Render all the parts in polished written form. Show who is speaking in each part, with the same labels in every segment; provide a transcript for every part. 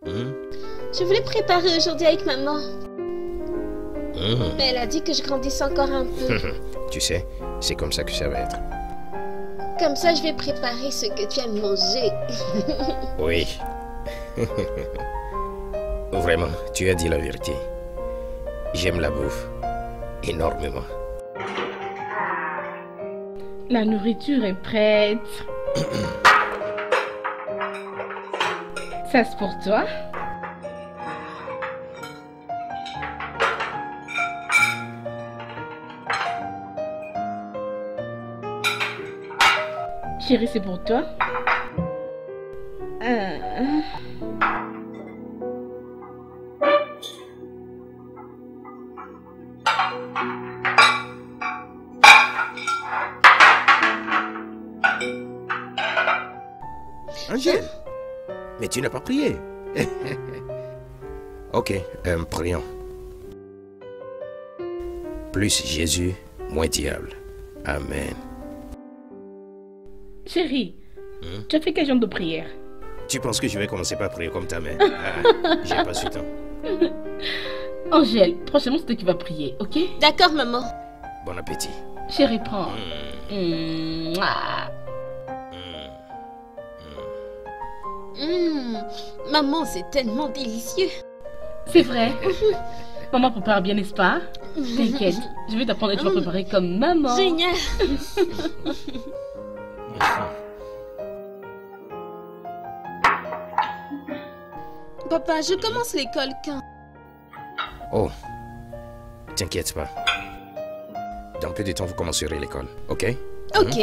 Speaker 1: Je voulais préparer aujourd'hui avec maman. Mais elle a dit que je grandisse encore un peu.
Speaker 2: Tu sais, c'est comme ça que ça va être.
Speaker 1: Comme ça, je vais préparer ce que tu aimes manger.
Speaker 2: Oui. Vraiment, tu as dit la vérité. J'aime la bouffe. Énormément.
Speaker 3: La nourriture est prête. Ça c'est pour toi. Chérie, c'est pour toi.
Speaker 2: Angèle, mais tu n'as pas prié. Ok, prions. Plus Jésus, moins diable. Amen.
Speaker 3: Chérie, tu as fait quel genre de prière?
Speaker 2: Tu penses que je vais commencer par prier comme ta mère? J'ai pas su temps.
Speaker 3: Angèle, prochainement c'est toi qui vas prier, ok?
Speaker 1: D'accord, maman.
Speaker 2: Bon appétit.
Speaker 3: Chérie, prends.
Speaker 1: Maman, c'est tellement délicieux.
Speaker 3: C'est vrai. Maman prépare bien, n'est-ce pas? T'inquiète, je vais t'apprendre et tu vas préparer comme maman.
Speaker 1: Génial. Papa, je commence l'école quand?
Speaker 2: Oh, t'inquiète pas. Dans peu de temps, vous commencerez l'école, ok?
Speaker 1: Ok.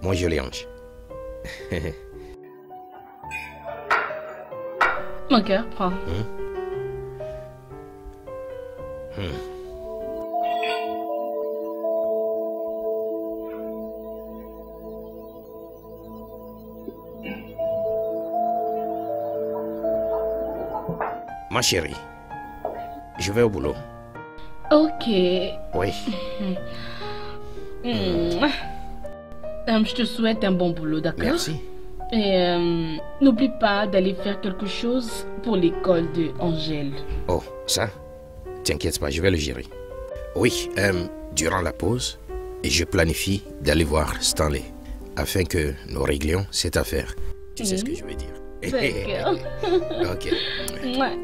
Speaker 2: Moi, je les hanche.
Speaker 3: Mon cœur, prends.
Speaker 2: Ma chérie, je vais au boulot.
Speaker 3: Ok.
Speaker 2: Oui.
Speaker 3: Je te souhaite un bon boulot, d'accord?
Speaker 2: Merci.
Speaker 3: Et n'oublie pas d'aller faire quelque chose pour l'école de Angèle.
Speaker 2: Oh, ça? T'inquiète pas, je vais le gérer. Oui, durant la pause, je planifie d'aller voir Stanley afin que nous réglions cette affaire. Tu sais ce que je veux dire?
Speaker 3: D'accord.
Speaker 2: Ok.
Speaker 3: Ouais.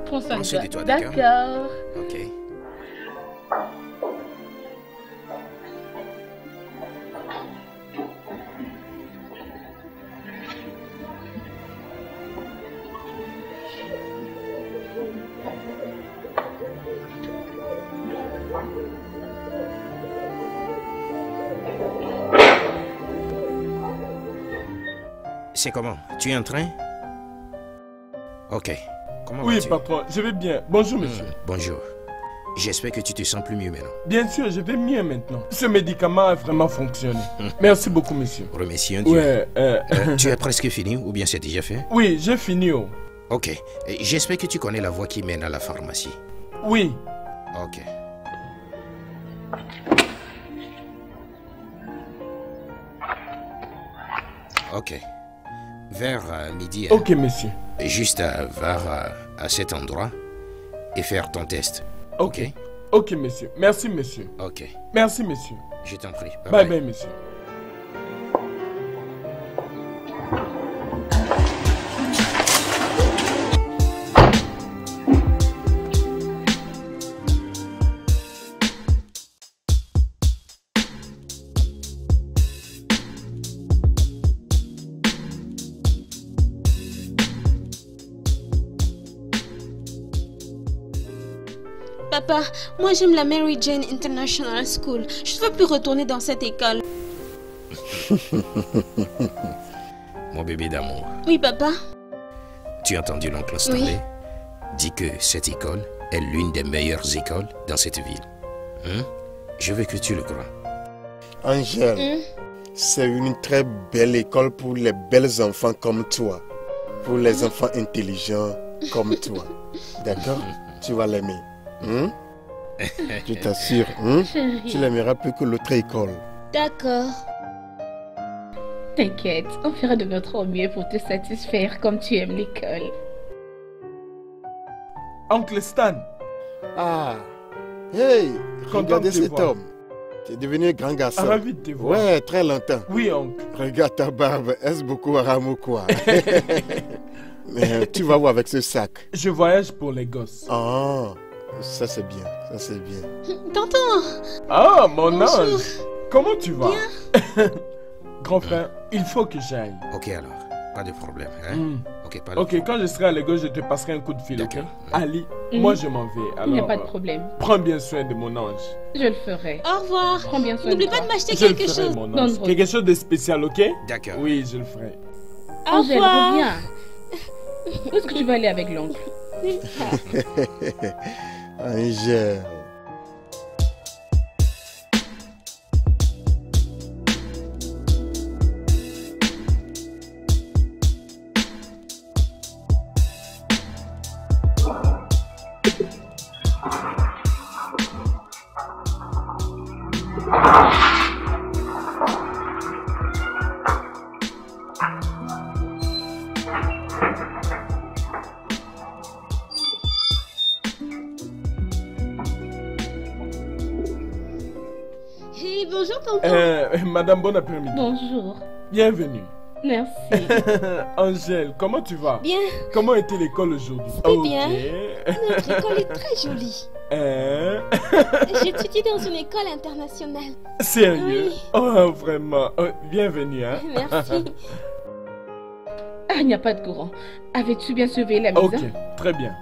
Speaker 3: Prends soin
Speaker 2: de toi,
Speaker 3: d'accord.
Speaker 2: Ok. C'est comment? Tu es en train? Ok. Comment
Speaker 4: oui,
Speaker 2: vas-tu?
Speaker 4: papa, je vais bien. Bonjour, monsieur.
Speaker 2: Bonjour. J'espère que tu te sens plus mieux maintenant.
Speaker 4: Bien sûr, je vais mieux maintenant. Ce médicament a vraiment fonctionné. Merci beaucoup, monsieur.
Speaker 2: Remercions Dieu.
Speaker 4: Ouais,
Speaker 2: Tu as presque fini ou bien c'est déjà fait?
Speaker 4: Oui, j'ai fini. Oh.
Speaker 2: Ok. J'espère que tu connais la voie qui mène à la pharmacie.
Speaker 4: Oui.
Speaker 2: Ok. Ok. Vers midi.
Speaker 4: Ok, monsieur.
Speaker 2: Juste vers à cet endroit et faire ton test.
Speaker 4: Ok. Ok, monsieur. Merci, monsieur.
Speaker 2: Ok.
Speaker 4: Merci, monsieur.
Speaker 2: Je t'en prie.
Speaker 4: Bye bye, monsieur.
Speaker 1: Papa, moi j'aime la Mary Jane International School. Je ne veux plus retourner dans cette école.
Speaker 2: Mon bébé d'amour.
Speaker 1: Oui, papa.
Speaker 2: Tu as entendu l'oncle Stanley?
Speaker 1: Oui.
Speaker 2: Dit que cette école est l'une des meilleures écoles dans cette ville. Je veux que tu le crois.
Speaker 5: Angèle, c'est une très belle école pour les belles enfants comme toi. Pour les enfants intelligents comme toi. D'accord? Tu vas l'aimer. Je t'assure, tu l'aimeras plus que l'autre école.
Speaker 1: D'accord.
Speaker 3: T'inquiète, on fera de notre mieux pour te satisfaire comme tu aimes l'école.
Speaker 4: Oncle Stan.
Speaker 5: Ah, hey,
Speaker 4: Content
Speaker 5: regardez
Speaker 4: de te
Speaker 5: cet
Speaker 4: voir.
Speaker 5: homme. Tu es devenu grand garçon.
Speaker 4: Ravi de te voir.
Speaker 5: Ouais, très longtemps.
Speaker 4: Oui, oncle.
Speaker 5: Regarde ta barbe, est-ce beaucoup haram ou quoi? Mais tu vas où avec ce sac?
Speaker 4: Je voyage pour les gosses.
Speaker 5: Ah, ça c'est bien, ça c'est bien.
Speaker 1: Tonton,
Speaker 4: Ah, mon
Speaker 1: bonjour.
Speaker 4: ange. Comment tu vas? Grand frère, il faut que j'aille.
Speaker 2: Ok alors, pas de problème. Hein?
Speaker 4: Hmm.
Speaker 2: Ok, pas de
Speaker 4: Ok, quand je serai à l'école, je te passerai un coup de fil, ok?
Speaker 2: D'accord.
Speaker 4: Ali,
Speaker 3: Mhm.
Speaker 4: moi je m'en vais.
Speaker 3: Il n'y a
Speaker 4: Alors,
Speaker 3: pas de problème.
Speaker 4: prends bien soin de mon ange.
Speaker 3: Je le ferai.
Speaker 1: au revoir.
Speaker 3: Prends bien soin de
Speaker 1: N'oublie
Speaker 3: toi.
Speaker 1: pas de m'acheter
Speaker 4: Je le
Speaker 1: quelque
Speaker 4: ferai,
Speaker 1: chose.
Speaker 4: mon
Speaker 3: Non,
Speaker 4: ange.
Speaker 3: non.
Speaker 4: Quelque chose de spécial, ok?
Speaker 2: D'accord.
Speaker 4: Oui, je le ferai.
Speaker 1: Au
Speaker 3: Angèle,
Speaker 1: revoir.
Speaker 3: reviens. Où est-ce que tu vas aller avec l'oncle?
Speaker 5: Angèle.
Speaker 1: Hey, bonjour tonton.
Speaker 4: Madame, bon après-midi.
Speaker 3: Bonjour.
Speaker 4: Bienvenue.
Speaker 3: Merci.
Speaker 4: Angèle, comment tu vas?
Speaker 1: Bien,
Speaker 4: Comment était l'école aujourd'hui?
Speaker 1: C'était bien.
Speaker 4: Ok.
Speaker 1: notre école est très jolie.
Speaker 4: Hein?
Speaker 1: J'étudie dans une école internationale.
Speaker 4: Sérieux?
Speaker 1: Oui.
Speaker 4: Oh, vraiment. Oh, bienvenue, hein?
Speaker 1: Merci.
Speaker 3: Ah, il n'y a pas de courant. Avais-tu bien surveillé la mise?
Speaker 4: Ok, très bien.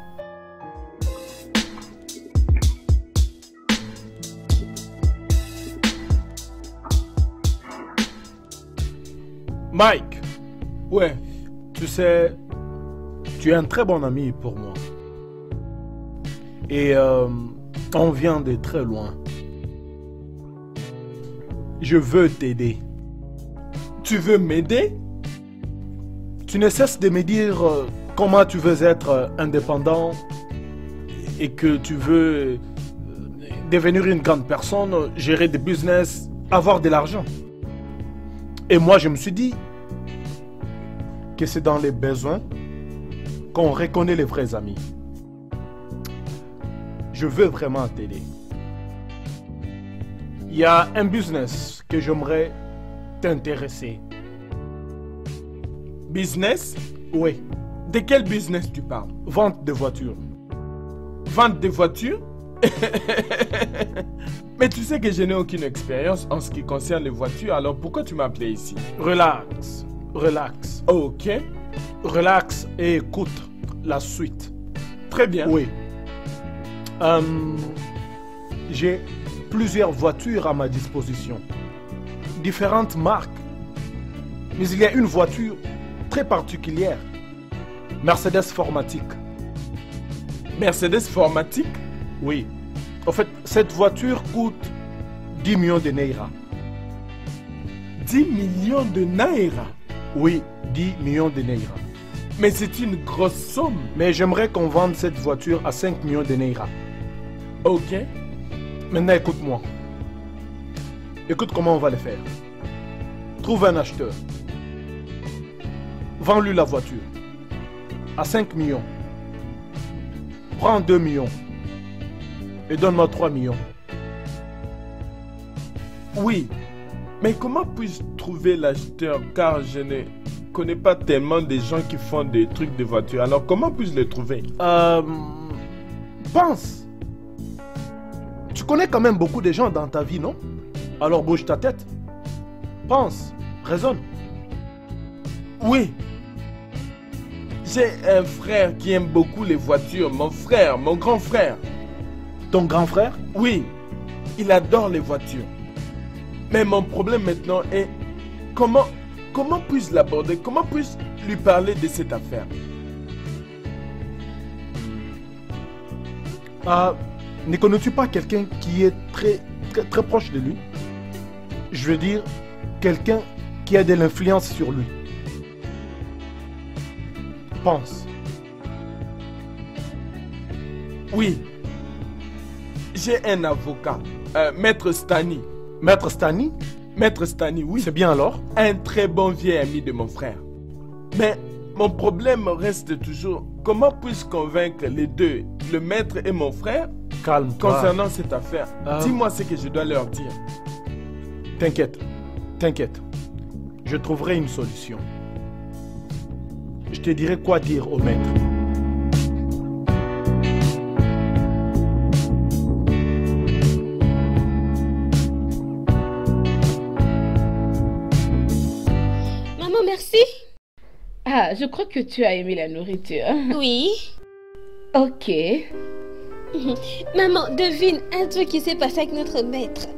Speaker 6: Mike,
Speaker 4: Ouais,
Speaker 6: tu sais, tu es un très bon ami pour moi. Et on vient de très loin. Je veux t'aider.
Speaker 4: tu veux m'aider?
Speaker 6: Tu ne cesses de me dire comment tu veux être indépendant et que tu veux devenir une grande personne, gérer des business, avoir de l'argent. Et moi, je me suis dit que c'est dans les besoins qu'on reconnaît les vrais amis. Je veux vraiment t'aider. Il y a un business que j'aimerais t'intéresser.
Speaker 4: Business?
Speaker 6: Oui,
Speaker 4: De quel business tu parles?
Speaker 6: vente de voitures.
Speaker 4: Vente de voitures? Mais tu sais que je n'ai aucune expérience en ce qui concerne les voitures, alors pourquoi tu m'as appelé ici?
Speaker 6: Relax, relax,
Speaker 4: Ok,
Speaker 6: relax et écoute la suite.
Speaker 4: très bien.
Speaker 6: Oui. J'ai plusieurs voitures à ma disposition. Différentes marques. Mais il y a une voiture très particulière. Mercedes Formatique.
Speaker 4: Mercedes Formatique?
Speaker 6: Oui. En fait, cette voiture coûte 10 millions de Naira.
Speaker 4: 10 millions de naira.
Speaker 6: Oui, 10 millions de Naira.
Speaker 4: Mais c'est une grosse somme.
Speaker 6: Mais j'aimerais qu'on vende cette voiture à 5 millions de Naira.
Speaker 4: Ok,
Speaker 6: Maintenant, écoute-moi. Écoute comment on va le faire. Trouve un acheteur. Vends-lui la voiture. À 5 millions. Prends 2 millions. Et donne-moi 3 millions.
Speaker 4: oui. Mais comment puis-je trouver l'acheteur car je ne connais pas tellement des gens qui font des trucs de voiture. Alors comment puis-je les trouver?
Speaker 6: Pense. Tu connais quand même beaucoup de gens dans ta vie, non? Alors bouge ta tête. Pense. Raisonne.
Speaker 4: Oui. J'ai un frère qui aime beaucoup les voitures. Mon frère, mon grand frère.
Speaker 6: Ton grand frère?
Speaker 4: Oui, il adore les voitures. Mais mon problème maintenant est comment puis-je l'aborder? Comment puis-je lui parler de cette affaire?
Speaker 6: Ne connais-tu pas quelqu'un qui est très proche de lui? Je veux dire, quelqu'un qui a de l'influence sur lui. Pense.
Speaker 4: Oui. J'ai un avocat, Maître Stani.
Speaker 6: Maître Stani?
Speaker 4: Maître Stani, oui.
Speaker 6: C'est bien alors?
Speaker 4: Un très bon vieil ami de mon frère. Mais mon problème reste toujours, comment puis-je convaincre les deux, le maître et mon frère,
Speaker 6: Calme-toi.
Speaker 4: concernant cette affaire? Dis-moi ce que je dois leur dire.
Speaker 6: T'inquiète, t'inquiète. Je trouverai une solution. Je te dirai quoi dire au maître.
Speaker 1: Maman, merci.
Speaker 3: Ah, je crois que tu as aimé la nourriture.
Speaker 1: Oui.
Speaker 3: Ok.
Speaker 1: Maman, devine un truc qui s'est passé avec notre maître.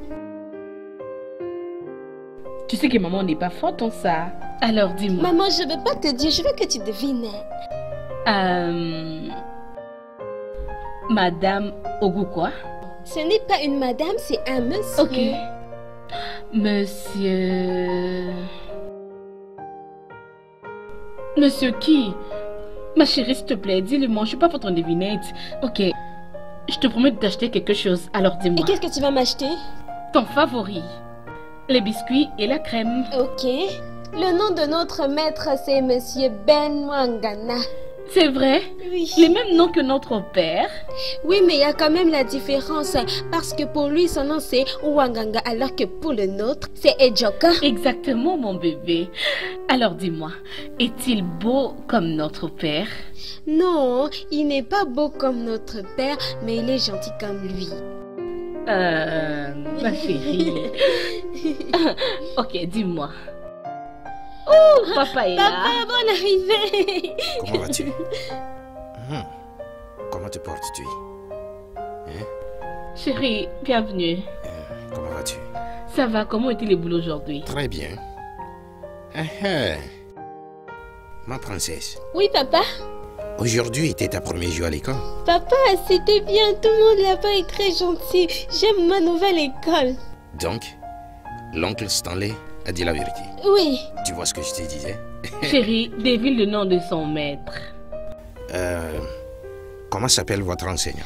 Speaker 3: Tu sais que maman n'est pas forte en ça. Alors dis-moi.
Speaker 1: Maman, je ne veux pas te dire, je veux que tu devines.
Speaker 3: Madame Ogu quoi?
Speaker 1: Ce n'est pas une madame, c'est un monsieur.
Speaker 3: Ok. Monsieur... Monsieur qui? Ma chérie, s'il te plaît, dis-le-moi, je suis pas votre devinette. Ok. Je te promets de t'acheter quelque chose, alors dis-moi.
Speaker 1: Et qu'est-ce que tu vas m'acheter?
Speaker 3: Ton favori. Les biscuits et la crème.
Speaker 1: Ok. Le nom de notre maître, c'est Monsieur Ben Mwangana.
Speaker 3: C'est vrai?
Speaker 1: Oui.
Speaker 3: Les mêmes noms que notre père?
Speaker 1: Oui, mais il y a quand même la différence. Parce que pour lui, son nom c'est Wanganga, alors que pour le nôtre, c'est Ejoka.
Speaker 3: Exactement, mon bébé. Alors dis-moi, est-il beau comme notre père?
Speaker 1: Non, il n'est pas beau comme notre père, mais il est gentil comme lui.
Speaker 3: Ma chérie. Ok, dis-moi. Oh, papa est là.
Speaker 1: Papa, bonne arrivée.
Speaker 2: Comment vas-tu? Comment te portes-tu?
Speaker 3: Chérie, bienvenue.
Speaker 2: Comment vas-tu?
Speaker 3: Ça va, comment était le boulot aujourd'hui?
Speaker 2: Très bien. Ma princesse,
Speaker 1: Oui, papa.
Speaker 2: aujourd'hui était ta première jour à l'école.
Speaker 1: Papa, c'était bien. Tout le monde là-bas est très gentil. J'aime ma nouvelle école.
Speaker 2: Donc, l'oncle Stanley a dit la vérité.
Speaker 1: Oui.
Speaker 2: Tu vois ce que je te disais?
Speaker 3: Chérie, devine le nom de son maître.
Speaker 2: Comment s'appelle votre enseignant?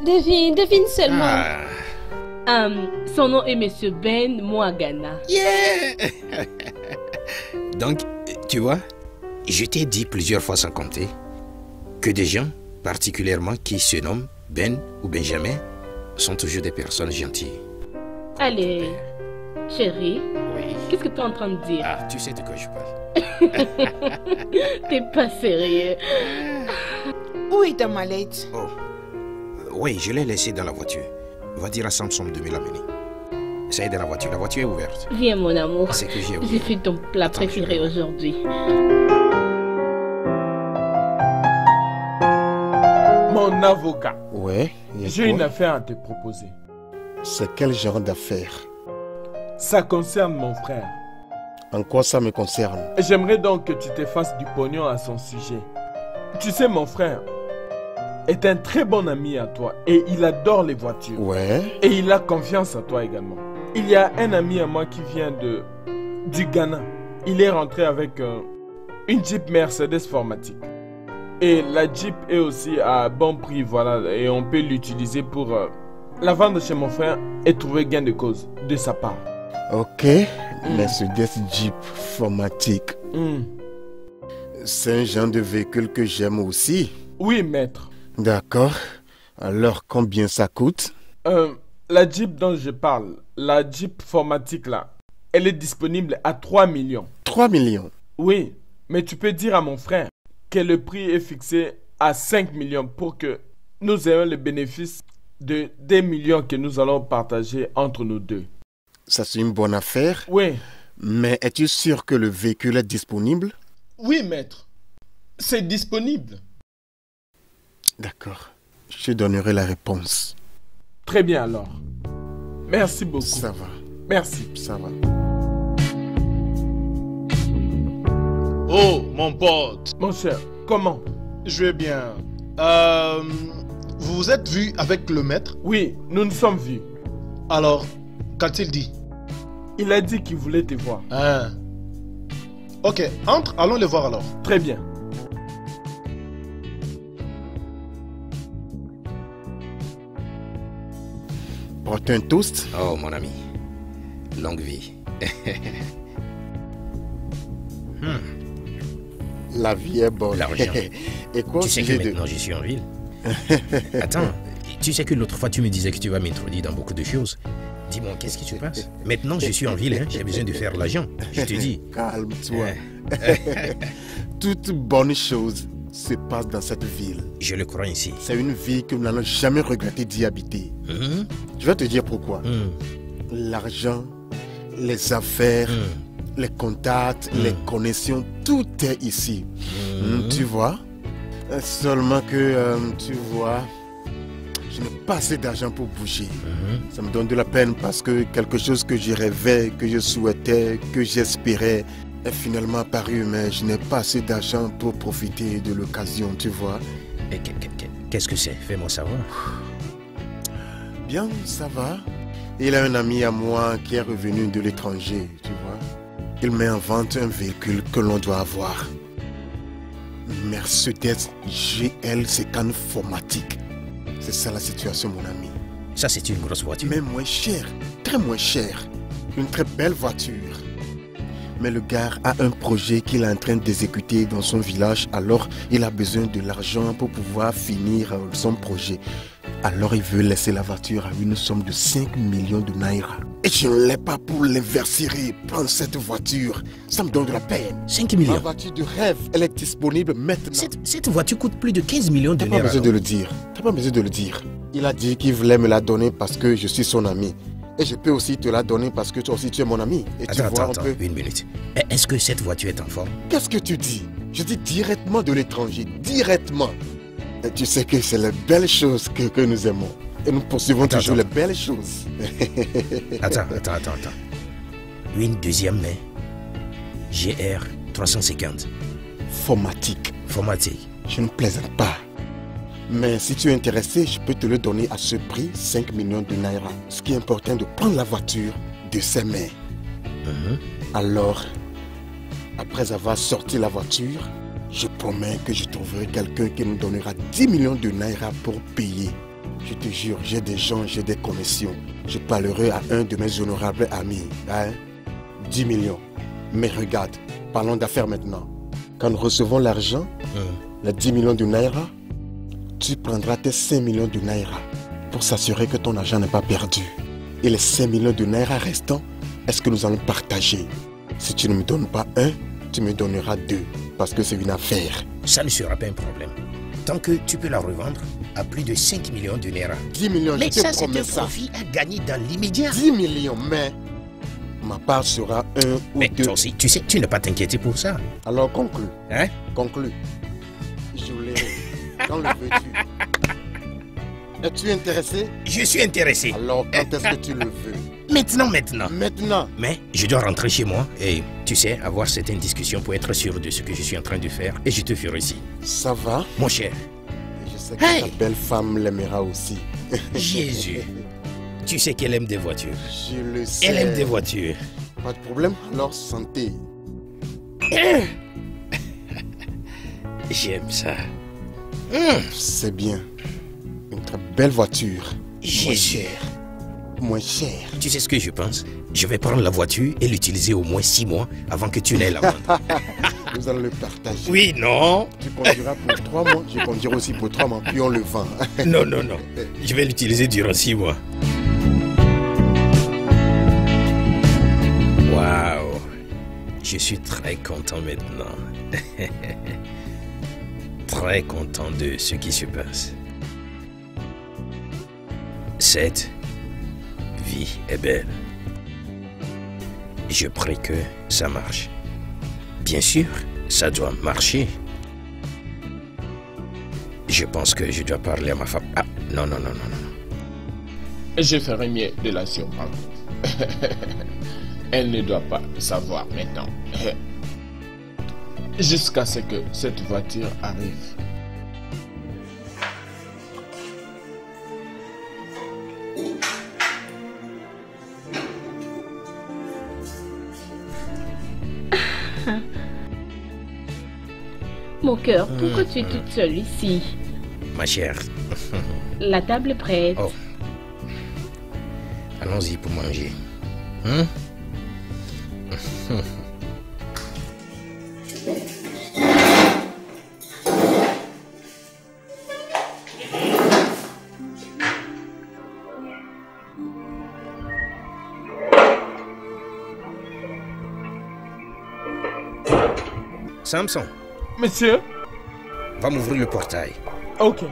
Speaker 1: Devine seulement.
Speaker 3: Son nom est Monsieur Ben Mwangana.
Speaker 2: Yeah! Donc, tu vois, je t'ai dit plusieurs fois sans compter que des gens, particulièrement qui se nomment Ben ou Benjamin, sont toujours des personnes gentilles.
Speaker 3: Allez, chérie,
Speaker 2: Oui.
Speaker 3: qu'est-ce que tu es en train de dire?
Speaker 2: Ah, tu sais de quoi je parle.
Speaker 3: T'es pas sérieux.
Speaker 7: Où est ta mallette?
Speaker 2: Oh. Oui, je l'ai laissé dans la voiture. Va dire à Samson de me l'amener. Ça y est dans la voiture est ouverte.
Speaker 3: Viens mon amour,
Speaker 2: C'est que j'ai
Speaker 3: j'ai
Speaker 2: oublié.
Speaker 3: fait ton plat
Speaker 2: Attends,
Speaker 3: préféré
Speaker 2: je-
Speaker 3: aujourd'hui.
Speaker 4: Mon avocat,
Speaker 5: Ouais. et
Speaker 4: j'ai
Speaker 5: quoi?
Speaker 4: une affaire à te proposer.
Speaker 5: C'est quel genre d'affaire?
Speaker 4: Ça concerne mon frère.
Speaker 5: En quoi ça me concerne?
Speaker 4: J'aimerais donc que tu te fasses du pognon à son sujet. Tu sais, mon frère est un très bon ami à toi et il adore les voitures.
Speaker 5: Ouais.
Speaker 4: Et il a confiance à toi également. Il y a un ami à moi qui vient du Ghana. Il est rentré avec une Jeep Mercedes Formatique. Et la Jeep est aussi à bon prix, voilà. Et on peut l'utiliser pour la vendre chez mon frère et trouver gain de cause de sa part.
Speaker 5: Ok. Mercedes Jeep Formatique. C'est un genre de véhicule que j'aime aussi.
Speaker 4: Oui, maître.
Speaker 5: D'accord. Alors, combien ça coûte?
Speaker 4: La Jeep dont je parle, la Jeep Formatique là, elle est disponible à 3 millions.
Speaker 5: 3 millions.
Speaker 4: Oui, mais tu peux dire à mon frère que le prix est fixé à 5 millions pour que nous ayons le bénéfice de 2 millions que nous allons partager entre nous deux.
Speaker 5: Ça, c'est une bonne affaire.
Speaker 4: Oui,
Speaker 5: Mais es-tu sûr que le véhicule est disponible?
Speaker 4: oui, maître. C'est disponible.
Speaker 5: D'accord. Je te donnerai la réponse.
Speaker 4: Très bien alors. Merci beaucoup.
Speaker 5: Ça va.
Speaker 4: Merci.
Speaker 5: Ça va.
Speaker 6: Oh, mon pote.
Speaker 4: Mon cher, comment?
Speaker 6: Je vais bien. Vous vous êtes vu avec le maître?
Speaker 4: Oui, nous nous sommes vus.
Speaker 6: Alors, qu'a-t-il dit?
Speaker 4: Il a dit qu'il voulait te voir.
Speaker 6: Hein? Ok, entre, allons les voir alors.
Speaker 4: Très bien.
Speaker 5: Porte un toast.
Speaker 2: Oh, mon ami. Longue vie
Speaker 5: La vie est bonne.
Speaker 2: L'argent.
Speaker 5: Et quoi
Speaker 2: Tu sais que maintenant je suis en ville. Attends, tu sais que l'autre fois tu me disais que tu vas m'introduire dans beaucoup de choses. Dis-moi, qu'est-ce qui se passe? Maintenant je suis en ville, hein, j'ai besoin de faire l'argent. Je te dis.
Speaker 5: Calme-toi. Toute bonne chose se passe dans cette ville.
Speaker 2: Je le crois ainsi.
Speaker 5: C'est une vie que nous n'allons jamais regretter d'y habiter. Je vais te dire pourquoi. L'argent, les affaires, les contacts, les connexions, tout est ici. Tu vois? Seulement que, tu vois, je n'ai pas assez d'argent pour bouger. Ça me donne de la peine parce que quelque chose que je rêvais, que je souhaitais, que j'espérais est finalement apparu, mais je n'ai pas assez d'argent pour profiter de l'occasion, tu vois.
Speaker 2: Et qu'est-ce que c'est? Fais-moi savoir.
Speaker 5: Bien, ça va. Il a un ami à moi qui est revenu de l'étranger, tu vois. Il met en vente un véhicule que l'on doit avoir. Mercedes GL Sécan Formatique. C'est ça la situation, mon ami.
Speaker 2: Ça, c'est une grosse voiture.
Speaker 5: Mais moins cher, très moins cher. Une très belle voiture. Mais le gars a un projet qu'il est en train d'exécuter dans son village, alors il a besoin de l'argent pour pouvoir finir son projet. Alors il veut laisser la voiture à une somme de 5 millions de naira. Et je ne l'ai pas pour l'inverser, prendre cette voiture. Ça me donne de la peine.
Speaker 2: 5 millions.
Speaker 5: Ma voiture de rêve, elle est disponible maintenant.
Speaker 2: Cette voiture coûte plus de 15 millions de naira.
Speaker 5: T'as pas besoin de le dire. T'as pas besoin de le dire. Il a dit qu'il voulait me la donner parce que je suis son ami. Et je peux aussi te la donner parce que toi aussi tu es mon ami. Et
Speaker 2: attends, une minute. Est-ce que cette voiture est en forme?
Speaker 5: Qu'est-ce que tu dis? Je dis directement de l'étranger, directement. Et tu sais que c'est les belles choses que nous aimons. Et nous poursuivons toujours les belles choses.
Speaker 2: Attends. Une deuxième main. GR 350.
Speaker 5: Formatique. Je ne plaisante pas. Mais si tu es intéressé, je peux te le donner à ce prix, 5 millions de naira. Ce qui est important, de prendre la voiture de ses mains. Alors, après avoir sorti la voiture, je promets que je trouverai quelqu'un qui nous donnera 10 millions de naira pour payer. Je te jure, j'ai des gens, j'ai des connexions. Je parlerai à un de mes honorables amis. 10 millions. Mais regarde, parlons d'affaires maintenant. Quand nous recevons l'argent, les 10 millions de naira, tu prendras tes 5 millions de naira pour s'assurer que ton argent n'est pas perdu. Et les 5 millions de naira restants, est-ce que nous allons partager? Si tu ne me donnes pas un, tu me donneras 2. Parce que c'est une affaire.
Speaker 2: Ça ne sera pas un problème. Tant que tu peux la revendre à plus de 5 millions de naira.
Speaker 5: 10 millions,
Speaker 2: mais
Speaker 5: je te
Speaker 2: ça, c'est
Speaker 5: promets
Speaker 2: un
Speaker 5: ça.
Speaker 2: profit à gagner dans l'immédiat.
Speaker 5: 10 millions, mais ma part sera 1 ou 2.
Speaker 2: Mais toi aussi, tu sais, tu n'es pas t'inquiéter pour ça.
Speaker 5: Alors conclue.
Speaker 2: Hein?
Speaker 5: Conclue. Je l'ai. Quand le veux-tu? Es-tu intéressé?
Speaker 2: Je suis intéressé.
Speaker 5: Alors quand est-ce que tu le veux?
Speaker 2: Maintenant.
Speaker 5: Maintenant.
Speaker 2: Mais je dois rentrer chez moi et, tu sais, avoir certaines discussions pour être sûr de ce que je suis en train de faire. Et je te ferai ici.
Speaker 5: Ça va?
Speaker 2: Mon cher.
Speaker 5: Et je sais que ta belle femme l'aimera aussi.
Speaker 2: Jésus. Tu sais qu'elle aime des voitures.
Speaker 5: Je le sais.
Speaker 2: Elle aime des voitures.
Speaker 5: Pas de problème. Alors santé.
Speaker 2: J'aime ça.
Speaker 5: C'est bien. Une très belle voiture.
Speaker 2: Jésus.
Speaker 5: Moins cher.
Speaker 2: Tu sais ce que je pense? Je vais prendre la voiture et l'utiliser au moins 6 mois avant que tu n'aies la vendre.
Speaker 5: Nous allons le partager.
Speaker 2: Oui, non.
Speaker 5: Tu conduiras pour 3 mois, je conduirai aussi pour 3 mois, puis on le vend.
Speaker 2: Non. Je vais l'utiliser durant 6 mois. Waouh. Je suis très content maintenant. Très content de ce qui se passe. Cette vie est belle. Je prie que ça marche. Bien sûr, ça doit marcher. Je pense que je dois parler à ma femme. Ah, non.
Speaker 4: Je ferai mieux de la surprendre. Elle ne doit pas savoir maintenant. Jusqu'à ce que cette voiture arrive.
Speaker 3: Mon cœur, pourquoi tu es toute seule ici?
Speaker 2: Ma chère.
Speaker 3: La table est prête.
Speaker 2: Oh. Allons-y pour manger. Samson,
Speaker 4: Monsieur?
Speaker 2: va m'ouvrir le portail.
Speaker 4: Ok.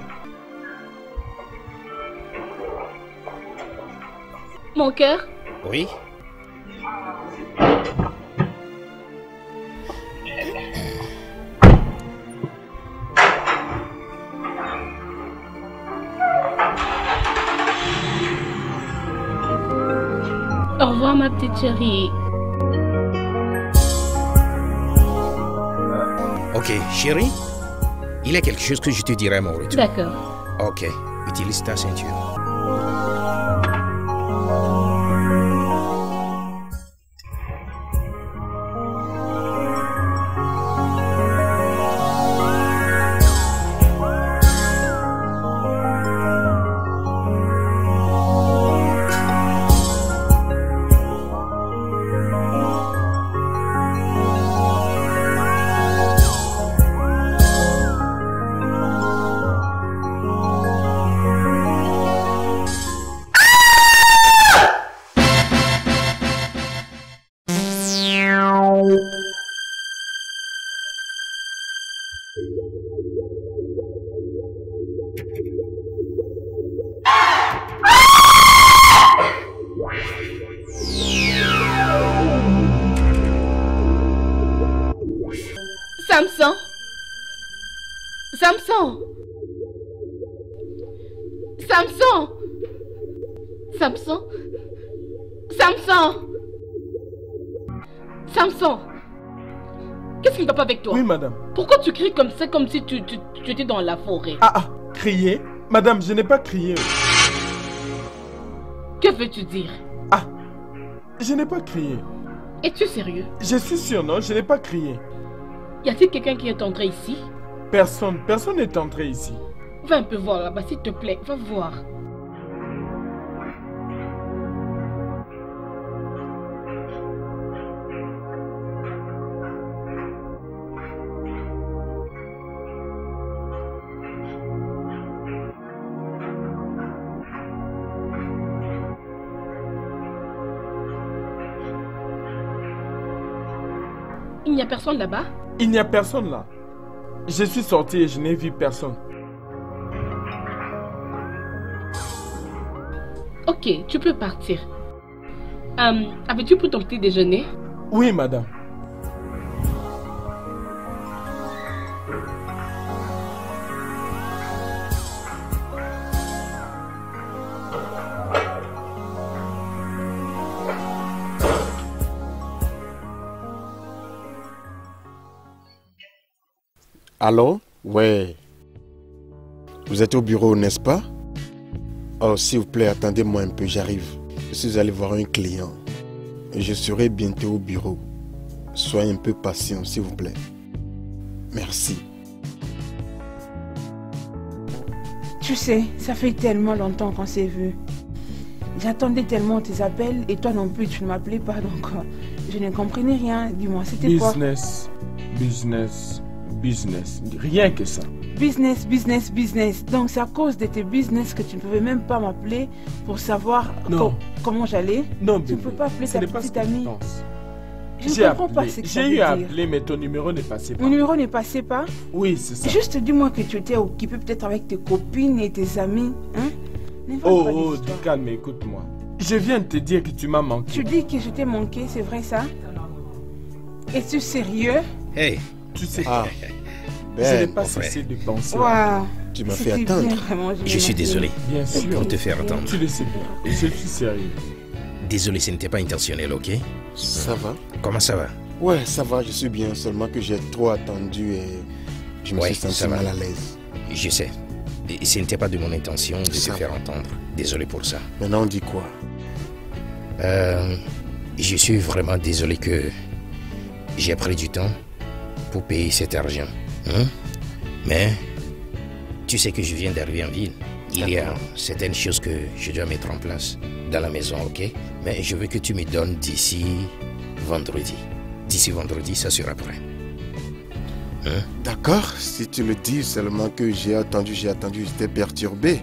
Speaker 3: Mon cœur?
Speaker 2: Oui?
Speaker 3: Au revoir, ma petite chérie.
Speaker 2: Ok, chérie, il y a quelque chose que je te dirai à mon retour.
Speaker 3: D'accord.
Speaker 2: Ok, utilise ta ceinture.
Speaker 3: Samson. Samson. Samson. Samson. Samson. Samson. Qu'est-ce qui ne va pas avec toi?
Speaker 4: Oui, madame.
Speaker 3: Pourquoi tu cries comme ça, comme si tu étais dans la forêt?
Speaker 4: Ah, crier? Madame, je n'ai pas crié.
Speaker 3: Que veux-tu dire?
Speaker 4: Ah, je n'ai pas crié.
Speaker 3: Es-tu sérieux?
Speaker 4: Je suis sûr, non, je n'ai pas crié.
Speaker 3: Y a-t-il quelqu'un qui est entré ici?
Speaker 4: Personne n'est entré ici.
Speaker 3: Va un peu voir là-bas, s'il te plaît. Va voir. Il n'y a personne là-bas?
Speaker 4: Il n'y a personne là. Je suis sorti et je n'ai vu personne.
Speaker 3: Ok, tu peux partir. Avais-tu pris ton petit déjeuner?
Speaker 4: Oui, madame.
Speaker 5: Allô? Ouais. Vous êtes au bureau, n'est-ce pas? Oh, s'il vous plaît, attendez-moi un peu, j'arrive. Je suis allé voir un client. Et je serai bientôt au bureau. Soyez un peu patient, s'il vous plaît. Merci.
Speaker 7: Tu sais, ça fait tellement longtemps qu'on s'est vu. J'attendais tellement tes appels et toi non plus, tu ne m'appelais pas, donc je ne comprenais rien. Dis-moi, c'était quoi?
Speaker 4: Business, business, business. Rien que ça.
Speaker 7: Business, business, business. Donc c'est à cause de tes business que tu ne pouvais même pas m'appeler pour savoir comment j'allais.
Speaker 4: Non,
Speaker 7: tu ne peux pas appeler ta petite amie. Je ne comprends pas ce que ça veut
Speaker 4: dire. J'ai eu
Speaker 7: à
Speaker 4: appeler, mais ton numéro n'est passé pas.
Speaker 7: Mon numéro n'est passé pas?
Speaker 4: Oui, c'est ça.
Speaker 7: Juste dis-moi que tu étais occupé peut-être avec tes copines et tes amis. Hein?
Speaker 4: Oh, du calme, écoute-moi. Je viens de te dire que tu m'as manqué.
Speaker 7: Tu dis que je t'ai manqué, c'est vrai ça? Es-tu sérieux?
Speaker 2: Hey,
Speaker 4: tu sais.
Speaker 5: Ben,
Speaker 4: je n'ai pas cessé de penser.
Speaker 7: Wow.
Speaker 5: Tu m'as fait attendre.
Speaker 2: Je suis désolé.
Speaker 4: Bien sûr.
Speaker 2: Pour te faire attendre.
Speaker 4: Tu le sais bien. Je suis sérieux.
Speaker 2: Désolé, ce n'était pas intentionnel, ok?
Speaker 5: Ça va?
Speaker 2: Comment ça va?
Speaker 5: Ouais, ça va, je suis bien. Seulement que j'ai trop attendu et je me suis senti mal à l'aise.
Speaker 2: Je sais. Et ce n'était pas de mon intention de te faire entendre. Désolé pour ça.
Speaker 5: Maintenant, on dit quoi?
Speaker 2: Je suis vraiment désolé que j'ai pris du temps pour payer cet argent. Hein? Mais tu sais que je viens d'arriver en ville. Il y a certaines choses que je dois mettre en place dans la maison, ok? Mais je veux que tu me donnes d'ici vendredi. D'ici vendredi, ça sera prêt. Hein?
Speaker 5: D'accord, si tu le dis, seulement que j'ai attendu, j'étais perturbé.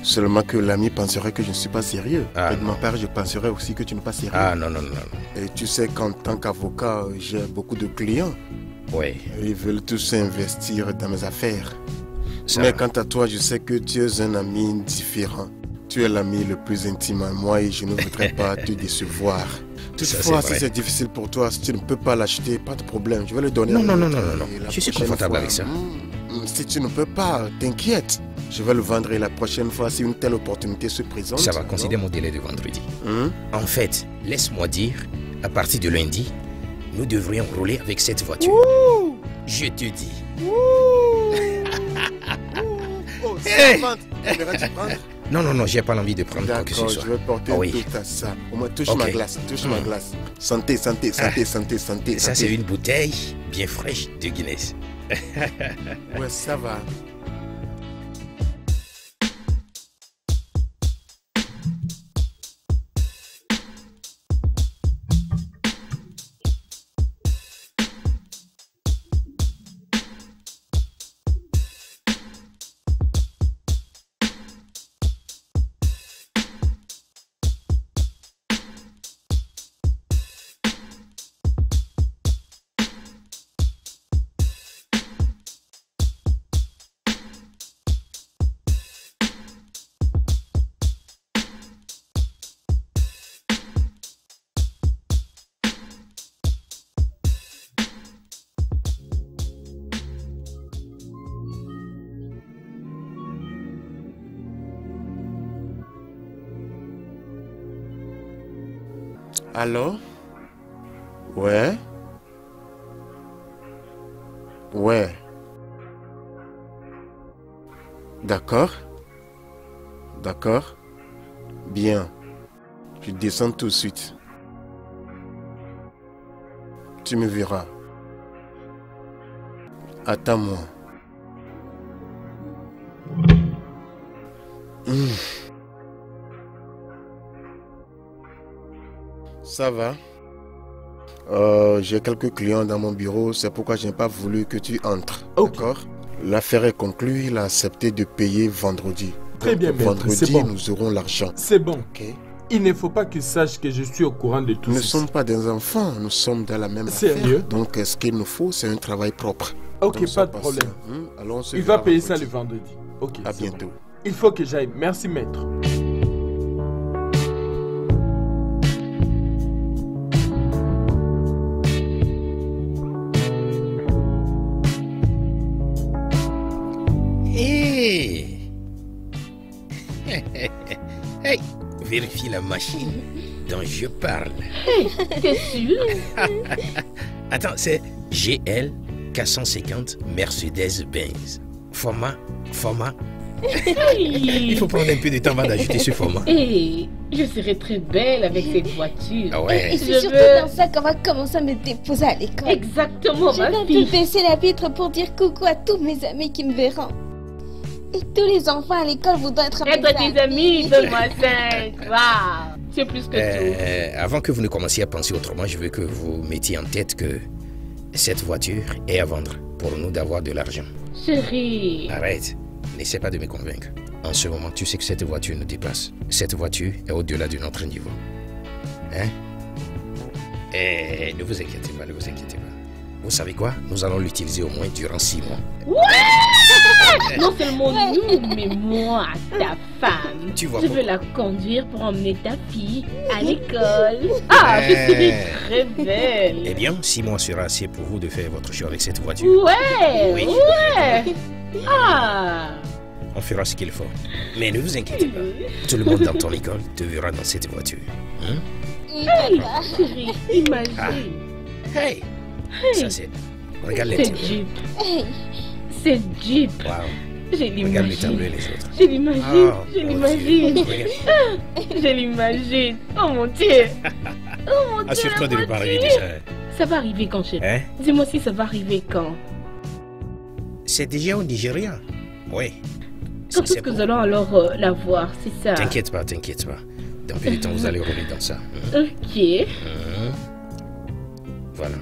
Speaker 5: Seulement que l'ami penserait que je ne suis pas sérieux. Et de ma part, je penserais aussi que tu n'es pas sérieux.
Speaker 2: Ah non.
Speaker 5: Et tu sais qu'en tant qu'avocat, j'ai beaucoup de clients.
Speaker 2: Oui.
Speaker 5: Ils veulent tous investir dans mes affaires. Mais quant à toi, je sais que tu es un ami différent. Tu es l'ami le plus intime à moi et je ne voudrais pas te décevoir. Toutefois, si c'est difficile pour toi, si tu ne peux pas l'acheter, pas de problème. Je vais le donner.
Speaker 2: Non. Je suis confortable avec ça.
Speaker 5: Si tu ne peux pas, t'inquiète. Je vais le vendre et la prochaine fois, si une telle opportunité se présente...
Speaker 2: Ça va, considérer mon délai de vendredi. En fait, laisse-moi dire, à partir de lundi, nous devrions rouler avec cette voiture.
Speaker 5: Ouh.
Speaker 2: Je te dis.
Speaker 5: Oh, c'est la vente. Tu prendre?
Speaker 2: Non, j'ai pas envie de prendre quoi que ce soit.
Speaker 5: Je vais porter tout à ça. Au moins, touche ma glace, ma glace. Santé.
Speaker 2: Ça, c'est une bouteille bien fraîche de Guinness.
Speaker 5: Ouais, ça va. Allô? Ouais? Ouais. D'accord? Bien. Je descends tout de suite. Tu me verras. Attends-moi. Ça va? J'ai quelques clients dans mon bureau, c'est pourquoi je n'ai pas voulu que tu entres. D'accord? L'affaire est conclue, il a accepté de payer vendredi.
Speaker 6: Très bien, maître,
Speaker 5: vendredi,
Speaker 6: bon.
Speaker 5: Nous aurons l'argent.
Speaker 6: C'est bon.
Speaker 5: Okay.
Speaker 6: Il ne faut pas qu'il sache que je suis au courant de tout ça.
Speaker 5: Nous ne sommes pas des enfants, nous sommes dans la même affaire.
Speaker 6: Sérieux?
Speaker 5: Donc, ce qu'il nous faut, c'est un travail propre.
Speaker 6: Ok,
Speaker 5: donc,
Speaker 6: pas de problème. Il va payer ça le vendredi. Ok.
Speaker 5: À bientôt.
Speaker 6: Bon. Il faut que j'aille. Merci, maître.
Speaker 2: Hey, vérifie la machine dont je parle.
Speaker 3: Hey, t'es sûr?
Speaker 2: Attends, c'est GL 450 Mercedes-Benz. Format.
Speaker 3: Hey.
Speaker 2: Il faut prendre un peu de temps avant d'ajouter ce format.
Speaker 3: Hey, je serai très belle avec cette voiture.
Speaker 2: Ah ouais.
Speaker 1: Et c'est surtout dans ça qu'on va commencer à me déposer à l'école.
Speaker 3: Exactement,
Speaker 1: Je
Speaker 3: ma
Speaker 1: vais un
Speaker 3: fille.
Speaker 1: peu baisser la vitre pour dire coucou à tous mes amis qui me verront. Et tous les enfants à l'école voudront être
Speaker 3: tes amis, donne-moi 5. Waouh, c'est plus que tout.
Speaker 2: Avant que vous ne commenciez à penser autrement, je veux que vous mettiez en tête que cette voiture est à vendre pour nous d'avoir de l'argent.
Speaker 3: Chérie.
Speaker 2: Arrête, n'essaie pas de me convaincre. En ce moment, tu sais que cette voiture nous dépasse. Cette voiture est au-delà de notre niveau. Hein? Ne vous inquiétez pas. Vous savez quoi? Nous allons l'utiliser au moins durant 6 mois.
Speaker 3: Ouais! Non seulement nous, mais moi, ta femme.
Speaker 2: Tu vois
Speaker 3: je veux la conduire pour emmener ta fille à l'école. Ah, je serai très belle.
Speaker 2: Eh bien, 6 mois sera assez pour vous de faire votre choix avec cette voiture.
Speaker 3: Ouais,
Speaker 2: oui.
Speaker 3: Ouais. Ah.
Speaker 2: On fera ce qu'il faut. Mais ne vous inquiétez pas. Tout le monde dans ton école te verra dans cette voiture. Hein?
Speaker 3: Hey, chérie, imagine.
Speaker 2: Ah. Hey. Ça c'est... Regarde les
Speaker 3: C'est Jeep. Hey. C'est Jeep.
Speaker 2: Wow.
Speaker 3: Je l'imagine.
Speaker 2: Regarde les tableaux et les autres.
Speaker 3: Je l'imagine.
Speaker 2: Oh,
Speaker 3: je l'imagine. Je l'imagine. Oh mon Dieu. Oh mon Dieu.
Speaker 2: Assure-toi de ne pas arriver déjà.
Speaker 3: Ça va arriver quand, chérie?
Speaker 2: Hein?
Speaker 3: Dis-moi si ça va arriver quand.
Speaker 2: C'est déjà au Nigeria. Oui.
Speaker 3: Quand est-ce que nous allons alors la voir, c'est ça?
Speaker 2: T'inquiète pas. Dans peu de temps, vous allez rouler dans ça.
Speaker 3: Ok.
Speaker 2: Voilà.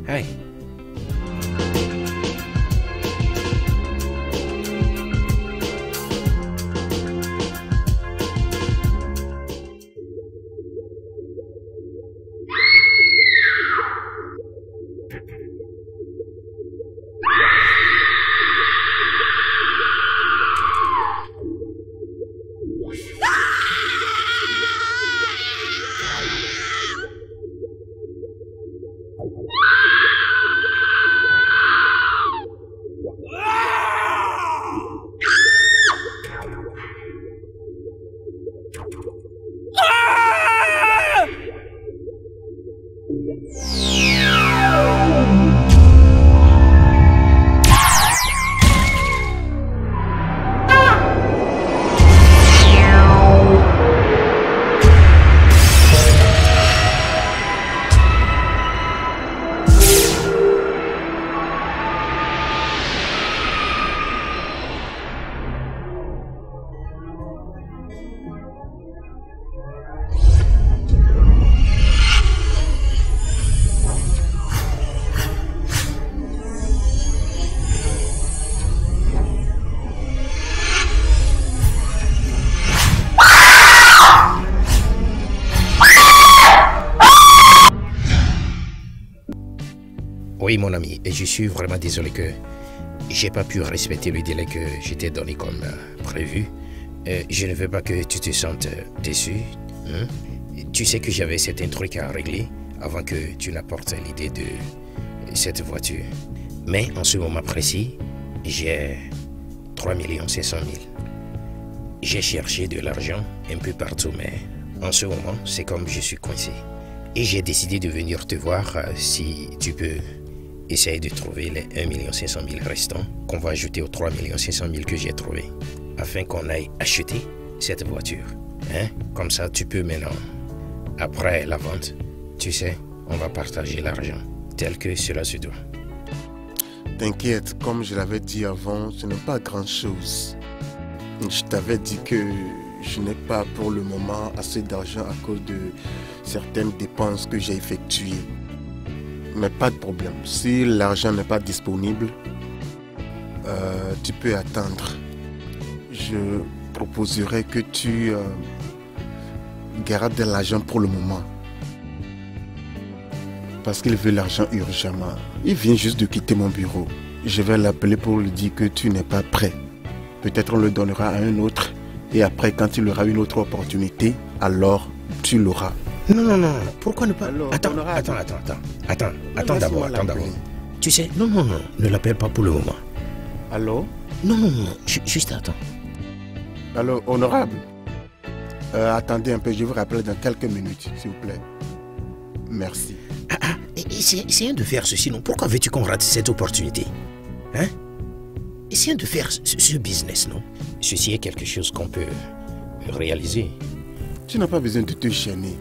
Speaker 2: Hey. Oui, mon ami, et je suis vraiment désolé que j'ai pas pu respecter le délai que j'étais donné comme prévu. Je ne veux pas que tu te sentes déçu. Hein? Tu sais que j'avais certains trucs à régler avant que tu n'apportes l'idée de cette voiture. Mais en ce moment précis, j'ai 3 500 000. J'ai cherché de l'argent un peu partout, mais en ce moment, c'est comme je suis coincé. Et j'ai décidé de venir te voir si tu peux essayer de trouver les 1 500 000 restants qu'on va ajouter aux 3 500 000 que j'ai trouvés afin qu'on aille acheter cette voiture. Hein? Comme ça, tu peux maintenant, après la vente, tu sais, on va partager l'argent tel que cela se doit.
Speaker 5: T'inquiète, comme je l'avais dit avant, ce n'est pas grand-chose. Je t'avais dit que je n'ai pas pour le moment assez d'argent à cause de certaines dépenses que j'ai effectuées. Mais pas de problème. Si l'argent n'est pas disponible, tu peux attendre. Je proposerais que tu gardes de l'argent pour le moment. Parce qu'il veut l'argent urgemment. Il vient juste de quitter mon bureau. Je vais l'appeler pour lui dire que tu n'es pas prêt. Peut-être on le donnera à un autre. Et après, quand il aura une autre opportunité, alors tu l'auras.
Speaker 2: Non. Pourquoi ne pas...
Speaker 5: Alors,
Speaker 2: Attends d'abord. Tu sais, non, ne l'appelle pas pour le moment.
Speaker 5: Allô?
Speaker 2: Non, juste attends.
Speaker 5: Allô, honorable. Attendez un peu, je vous rappelle dans quelques minutes, s'il vous plaît. Merci.
Speaker 2: Essayons de faire ceci, non? Pourquoi veux-tu qu'on rate cette opportunité? Hein? Essayons de faire ce business, non? Ceci est quelque chose qu'on peut réaliser.
Speaker 5: Tu n'as pas besoin de te gêner.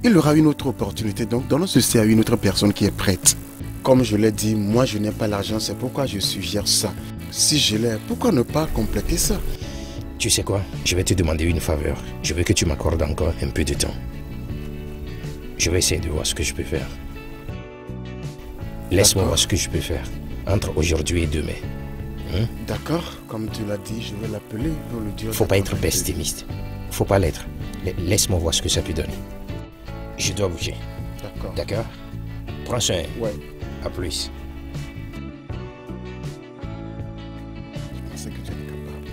Speaker 5: Il aura une autre opportunité, donc donnons ceci à une autre personne qui est prête. Comme je l'ai dit, moi je n'ai pas l'argent, c'est pourquoi je suggère ça. Si je l'ai, pourquoi ne pas compléter ça?
Speaker 2: Tu sais quoi? Je vais te demander une faveur. Je veux que tu m'accordes encore un peu de temps. Je vais essayer de voir ce que je peux faire. Laisse-moi voir ce que je peux faire entre aujourd'hui et demain. Hein?
Speaker 5: D'accord, comme tu l'as dit, je vais l'appeler pour le dire.
Speaker 2: Faut pas être pessimiste. Faut pas l'être. Laisse-moi voir ce que ça peut donner. Je dois bouger. D'accord? Prends soin.
Speaker 5: Ouais.
Speaker 2: À plus.
Speaker 5: Je pensais que tu étais capable.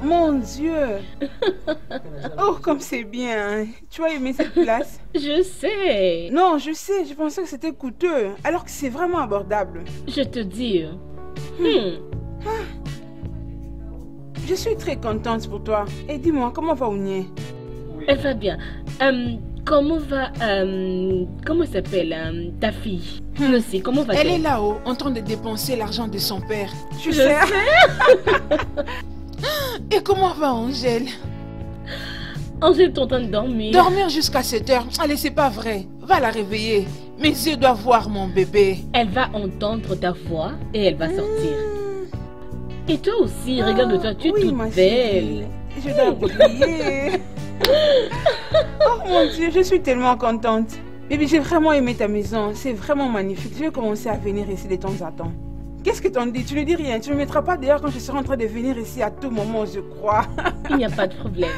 Speaker 7: Mon Dieu. Oh, comme c'est bien. Tu as aimé cette place?
Speaker 3: Je sais.
Speaker 7: Non, je sais. Je pensais que c'était coûteux. Alors que c'est vraiment abordable.
Speaker 3: Je te dis.
Speaker 7: Je suis très contente pour toi. Et dis-moi, comment va Ounié?
Speaker 3: Elle va bien. Comment va... comment s'appelle ta fille? Aussi, comment va-t-elle?
Speaker 7: Elle est là-haut, en train de dépenser l'argent de son père.
Speaker 3: Je sais.
Speaker 7: Et comment va Angèle?
Speaker 3: Angèle est en train de dormir.
Speaker 7: Dormir jusqu'à 7 heures. Allez, c'est pas vrai. Va la réveiller. Mes yeux doivent voir mon bébé.
Speaker 3: Elle va entendre ta voix et elle va sortir. Et toi aussi, regarde-toi, tu es
Speaker 7: oui,
Speaker 3: toute
Speaker 7: ma
Speaker 3: belle.
Speaker 7: chérie. Je dois briller. Oh mon Dieu, je suis tellement contente. Bébé, j'ai vraiment aimé ta maison. C'est vraiment magnifique. Je vais commencer à venir ici de temps à temps. Qu'est-ce que t'en dis? Tu ne dis rien. Tu ne me mettras pas dehors quand je serai en train de venir ici à tout moment, je crois.
Speaker 3: Il n'y a pas de problème.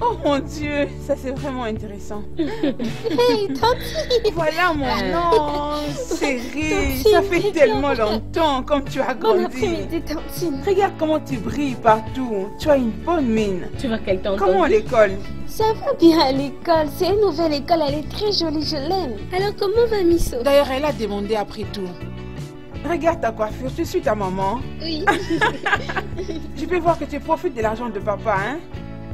Speaker 7: Oh mon Dieu, ça c'est vraiment intéressant.
Speaker 1: Hey, Tanti!
Speaker 7: Voilà mon nom, chérie. Ça fait tellement longtemps comme tu as
Speaker 1: Bon
Speaker 7: grandi.
Speaker 1: après-midi, Tantine.
Speaker 7: Regarde comment tu brilles partout. Tu as une bonne mine.
Speaker 3: Tu vois qu'elle t'a
Speaker 7: Comment à
Speaker 3: entendu?
Speaker 7: l'école?
Speaker 1: Ça va bien à l'école. C'est une nouvelle école. Elle est très jolie. Je l'aime. Alors, comment va Misso?
Speaker 7: D'ailleurs, elle a demandé après tout. Regarde ta coiffure, tu suis ta maman.
Speaker 1: Oui.
Speaker 7: Je peux voir que tu profites de l'argent de papa, hein?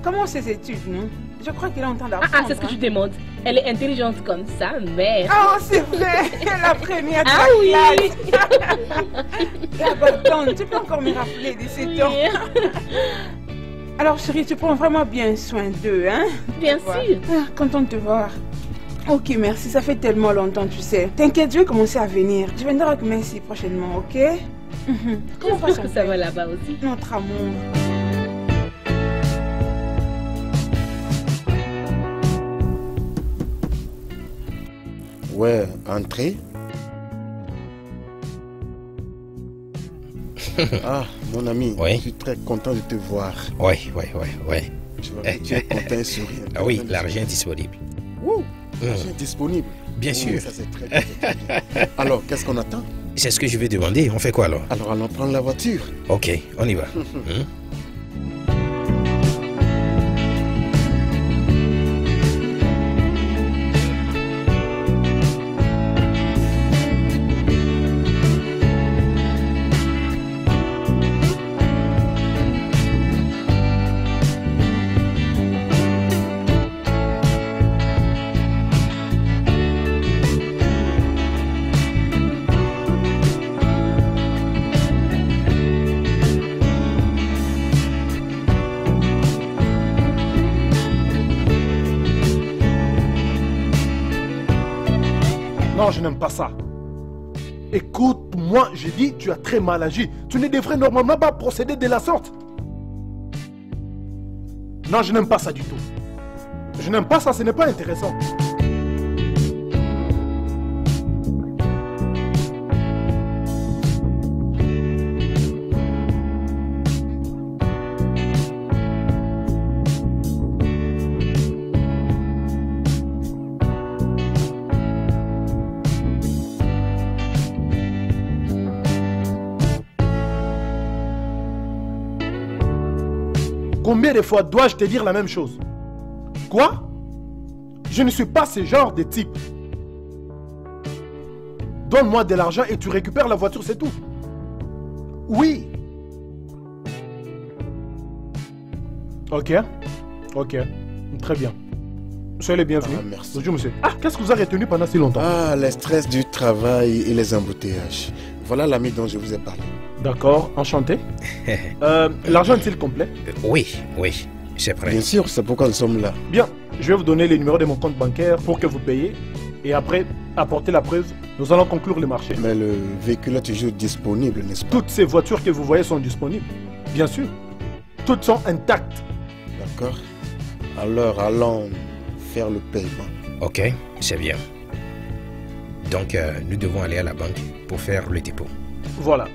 Speaker 7: Comment ses études, non? Je crois qu'il est en train d'apprendre.
Speaker 3: Ah, c'est ce que tu demandes. Elle est intelligente comme sa mère.
Speaker 7: Oh, c'est vrai! La première de
Speaker 3: Ah
Speaker 7: la
Speaker 3: oui.
Speaker 7: classe. La bonne, tu peux encore me rappeler de ces temps. Alors, chérie, tu prends vraiment bien soin d'eux, hein?
Speaker 3: Bien
Speaker 7: Ouais.
Speaker 3: sûr.
Speaker 7: Ah, contente de te voir. Ok, merci, ça fait tellement longtemps, tu sais. T'inquiète, je vais commencer à venir. Je viendrai avec Messi prochainement, ok? Comment va
Speaker 3: J'espère
Speaker 7: son
Speaker 3: que ça
Speaker 7: père?
Speaker 3: va là-bas aussi.
Speaker 7: Notre amour.
Speaker 5: Ouais, entrez. Ah, mon ami,
Speaker 2: Oui.
Speaker 5: je suis très content de te voir.
Speaker 2: Ouais.
Speaker 5: Je vois que tu es content et souriant.
Speaker 2: Ah oui, l'argent est disponible.
Speaker 5: Wouh, l'argent est disponible.
Speaker 2: Bien sûr.
Speaker 5: Ça c'est très bien. c'est très bien. Alors, qu'est-ce qu'on attend?
Speaker 2: C'est ce que je vais demander. On fait quoi alors?
Speaker 5: Alors, allons prendre la voiture.
Speaker 2: Ok, on y va.
Speaker 6: Non, je n'aime pas ça. Écoute, moi, j'ai dit, tu as très mal agi. Tu ne devrais normalement pas procéder de la sorte. Non, je n'aime pas ça du tout. Je n'aime pas ça, ce n'est pas intéressant. Combien de fois dois-je te dire la même chose? Quoi? Je ne suis pas ce genre de type. Donne-moi de l'argent et tu récupères la voiture, c'est tout. Oui. Ok. Très bien. Soyez les bienvenus.
Speaker 5: Ah, merci.
Speaker 6: Bonjour, monsieur. Ah, qu'est-ce que vous avez retenu pendant si longtemps?
Speaker 5: Ah, le stress du travail et les embouteillages. Voilà l'ami dont je vous ai parlé.
Speaker 6: D'accord, enchanté. L'argent est-il complet?
Speaker 2: Oui, c'est prêt.
Speaker 5: Bien sûr, c'est pourquoi nous sommes là.
Speaker 6: Bien, je vais vous donner les numéros de mon compte bancaire pour que vous payiez. Et après, apportez la preuve. Nous allons conclure le marché.
Speaker 5: Mais le véhicule est toujours disponible, n'est-ce pas?
Speaker 6: Toutes ces voitures que vous voyez sont disponibles. Bien sûr. Toutes sont intactes.
Speaker 5: D'accord. Alors, allons faire le paiement.
Speaker 2: Ok, c'est bien. Donc, nous devons aller à la banque pour faire le dépôt.
Speaker 6: Voilà.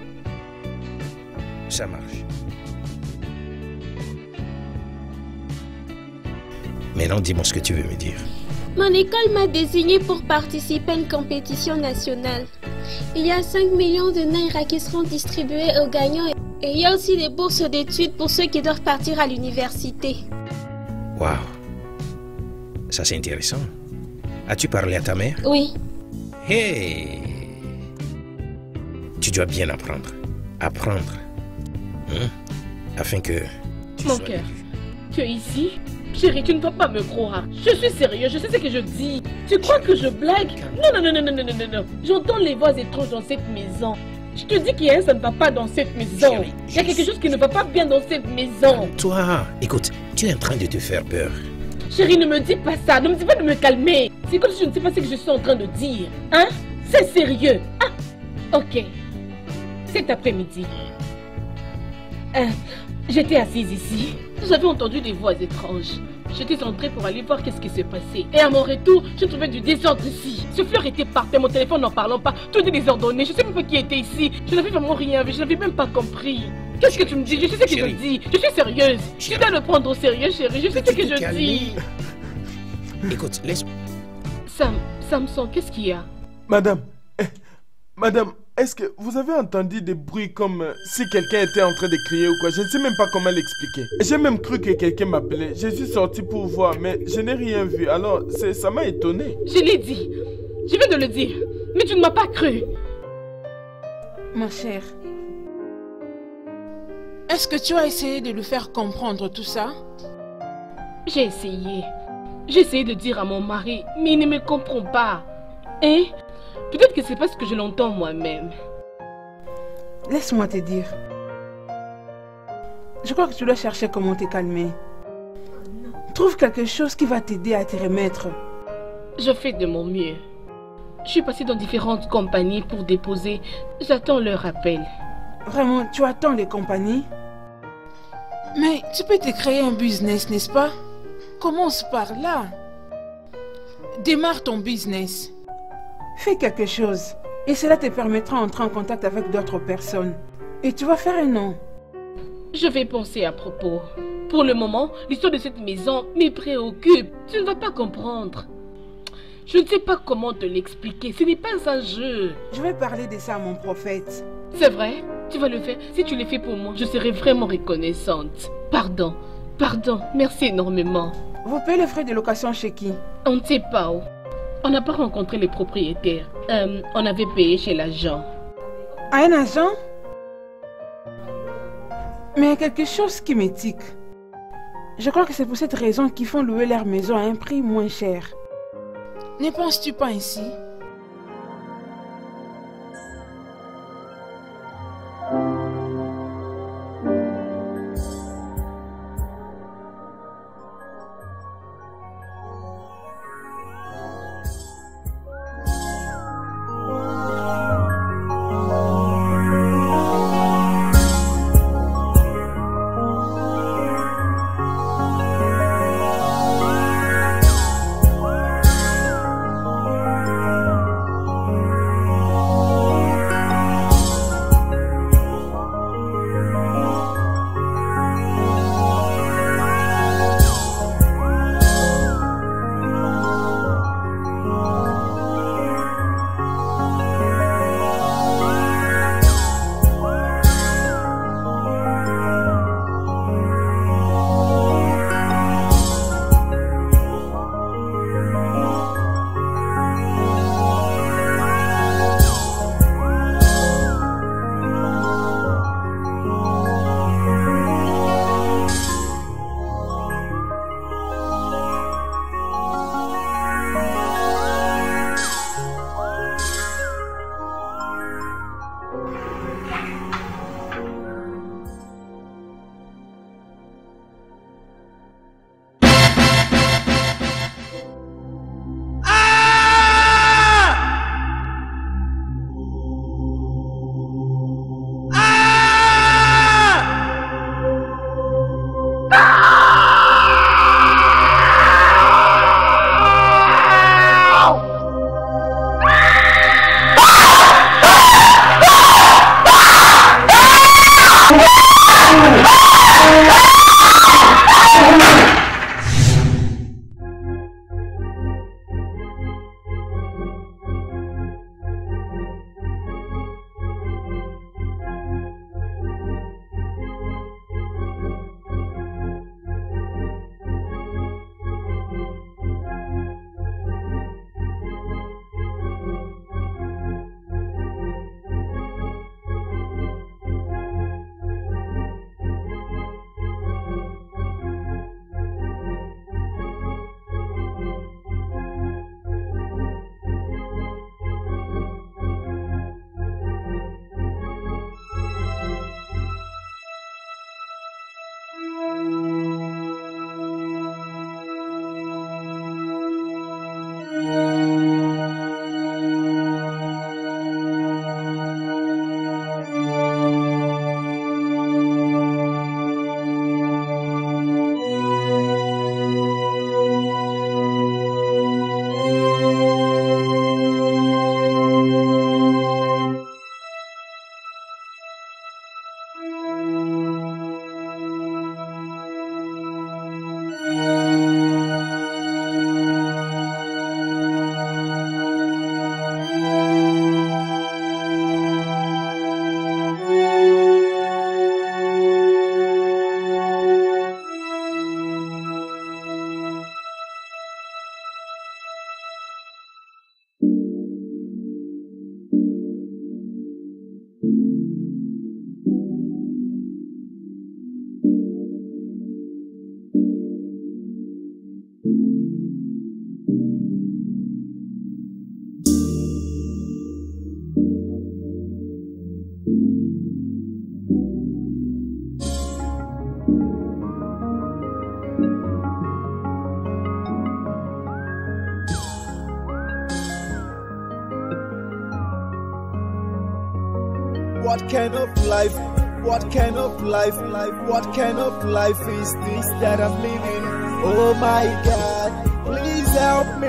Speaker 2: Ça marche. Maintenant, dis-moi ce que tu veux me dire.
Speaker 1: Mon école m'a désigné pour participer à une compétition nationale. Il y a 5 millions de naira qui seront distribués aux gagnants et il y a aussi des bourses d'études pour ceux qui doivent partir à l'université.
Speaker 2: Waouh. Ça, c'est intéressant. As-tu parlé à ta mère?
Speaker 1: Oui.
Speaker 2: Hey! Tu dois bien apprendre. Afin que tu
Speaker 3: Mon
Speaker 2: sois
Speaker 3: cœur,
Speaker 2: élu.
Speaker 3: tu es ici? Chérie, tu ne dois pas me croire. Je suis sérieux, je sais ce que je dis. Tu crois que je blague? Non. J'entends les voix étranges dans cette maison. Je te dis qu'il y a ça ne va pas dans cette maison.
Speaker 2: Chérie,
Speaker 3: Il y a quelque chose qui ne va pas bien dans cette maison.
Speaker 2: Toi, écoute, tu es en train de te faire peur.
Speaker 3: Chérie, ne me dis pas ça. Ne me dis pas de me calmer. C'est comme si je ne sais pas ce que je suis en train de dire. Hein? C'est sérieux. Ah, ok. Cet après-midi, j'étais assise ici. J'avais entendu des voix étranges. J'étais entrée pour aller voir qu'est-ce qui se passait. Et à mon retour, je trouvais du désordre ici. Ce fleur était par terre, mon téléphone n'en parlant pas. Tout était désordonné. Je ne sais même pas qui était ici. Je n'avais vraiment rien vu. Je n'avais même pas compris. Qu'est-ce que tu me dis? Je sais ce que je dis. Je suis sérieuse. Tu dois le prendre au sérieux, chérie. Je sais ce que je dis.
Speaker 2: Écoute, laisse...
Speaker 3: Samson, qu'est-ce qu'il y a?
Speaker 4: Madame, est-ce que vous avez entendu des bruits comme si quelqu'un était en train de crier ou quoi? Je ne sais même pas comment l'expliquer. J'ai même cru que quelqu'un m'appelait. Je suis sorti pour voir, mais je n'ai rien vu. Alors, ça m'a étonné.
Speaker 3: Je l'ai dit. Je viens de le dire. Mais tu ne m'as pas cru.
Speaker 7: Ma chère, est-ce que tu as essayé de lui faire comprendre tout ça?
Speaker 3: J'ai essayé. J'ai essayé de dire à mon mari, mais il ne me comprend pas. Hein? Peut-être que c'est parce que je l'entends moi-même.
Speaker 7: Laisse-moi te dire. Je crois que tu dois chercher comment te calmer. Trouve quelque chose qui va t'aider à te remettre.
Speaker 3: Je fais de mon mieux. Je suis passée dans différentes compagnies pour déposer. J'attends leur appel.
Speaker 7: Vraiment, tu attends les compagnies? Mais tu peux te créer un business, n'est-ce pas? Commence par là. Démarre ton business. Fais quelque chose. Et cela te permettra d'entrer en contact avec d'autres personnes. Et tu vas faire un nom.
Speaker 3: Je vais penser à propos. Pour le moment, l'histoire de cette maison me préoccupe. Tu ne vas pas comprendre. Je ne sais pas comment te l'expliquer. Ce n'est pas un jeu.
Speaker 7: Je vais parler de ça à mon prophète.
Speaker 3: C'est vrai? Tu vas le faire? Si tu le fais pour moi, je serai vraiment reconnaissante. Pardon. Pardon. Merci énormément.
Speaker 7: Vous payez les frais de location chez qui?
Speaker 3: On ne sait pas où. On n'a pas rencontré les propriétaires. On avait payé chez l'agent.
Speaker 7: À un agent? Mais il y a quelque chose qui m'étique. Je crois que c'est pour cette raison qu'ils font louer leur maison à un prix moins cher. Ne penses-tu pas ainsi?
Speaker 8: What kind of life? What kind of life? What kind of life is this that I'm living? Oh my God, please help me.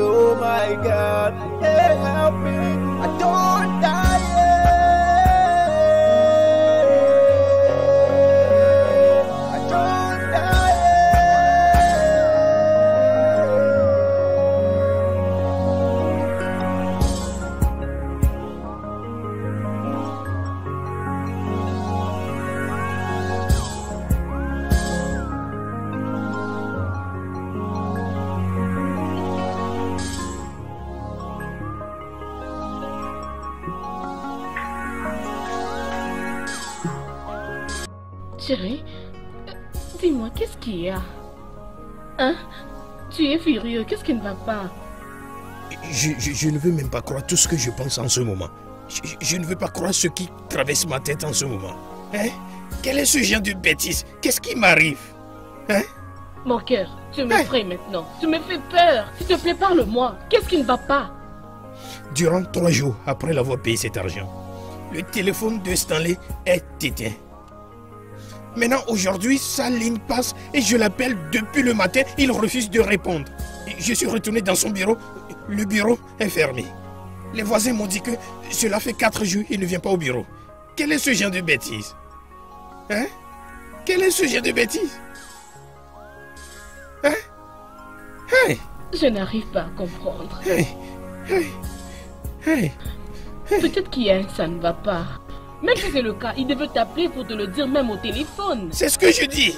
Speaker 8: Oh my God, hey, help me. I don't die. I don't die.
Speaker 3: Chérie, dis-moi, qu'est-ce qu'il y a? Hein? Tu es furieux, qu'est-ce qui ne va pas?
Speaker 2: Je ne veux même pas croire tout ce que je pense en ce moment. Je ne veux pas croire ce qui traverse ma tête en ce moment. Hein? Quel est ce genre de bêtise? Qu'est-ce qui m'arrive? Hein?
Speaker 3: Mon cœur, tu m'effraies maintenant. Tu me fais peur. S'il te plaît, parle-moi. Qu'est-ce qui ne va pas?
Speaker 2: Durant 3 jours après l'avoir payé cet argent, le téléphone de Stanley est éteint. Maintenant, aujourd'hui, sa ligne passe et je l'appelle depuis le matin, il refuse de répondre. Je suis retourné dans son bureau, le bureau est fermé. Les voisins m'ont dit que cela fait 4 jours, il ne vient pas au bureau. Quel est ce genre de bêtise? Hein? Quel est ce genre de bêtise? Hein? Hey!
Speaker 3: Je n'arrive pas à comprendre.
Speaker 2: Hey! Hey! Hey!
Speaker 3: Peut-être qu'il y a ça ne va pas. Même si c'est le cas, il devait t'appeler pour te le dire même au téléphone.
Speaker 2: C'est ce que je dis.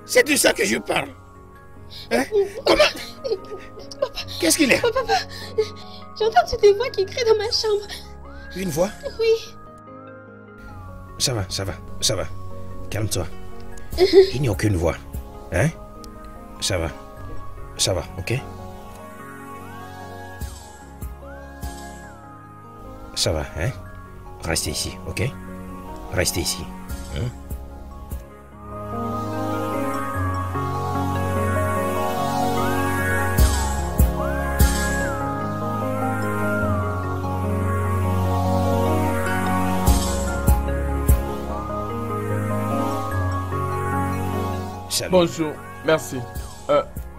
Speaker 2: C'est de ça que je parle. Hein? Comment? Qu'est-ce qu'il est?
Speaker 1: Papa, j'entends des voix qui crient dans ma chambre.
Speaker 2: Une voix?
Speaker 1: Oui.
Speaker 2: Ça va. Calme-toi. Il n'y a aucune voix. Hein? Ça va, ok? Ça va, hein? Restez ici, ok? Restez ici. Hein?
Speaker 4: Bonjour, merci.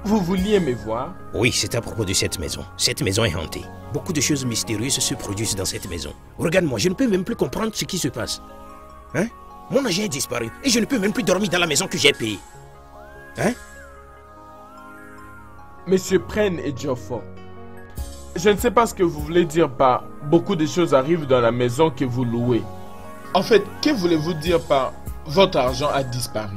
Speaker 4: Vous vouliez me voir?
Speaker 2: Oui, c'est à propos de cette maison. Cette maison est hantée. Beaucoup de choses mystérieuses se produisent dans cette maison. Regarde-moi, je ne peux même plus comprendre ce qui se passe. Hein? Mon agent est disparu et je ne peux même plus dormir dans la maison que j'ai payée. Hein?
Speaker 4: Monsieur Prenne et Geoffroy, je ne sais pas ce que vous voulez dire par beaucoup de choses arrivent dans la maison que vous louez. En fait, que voulez-vous dire par votre argent a disparu?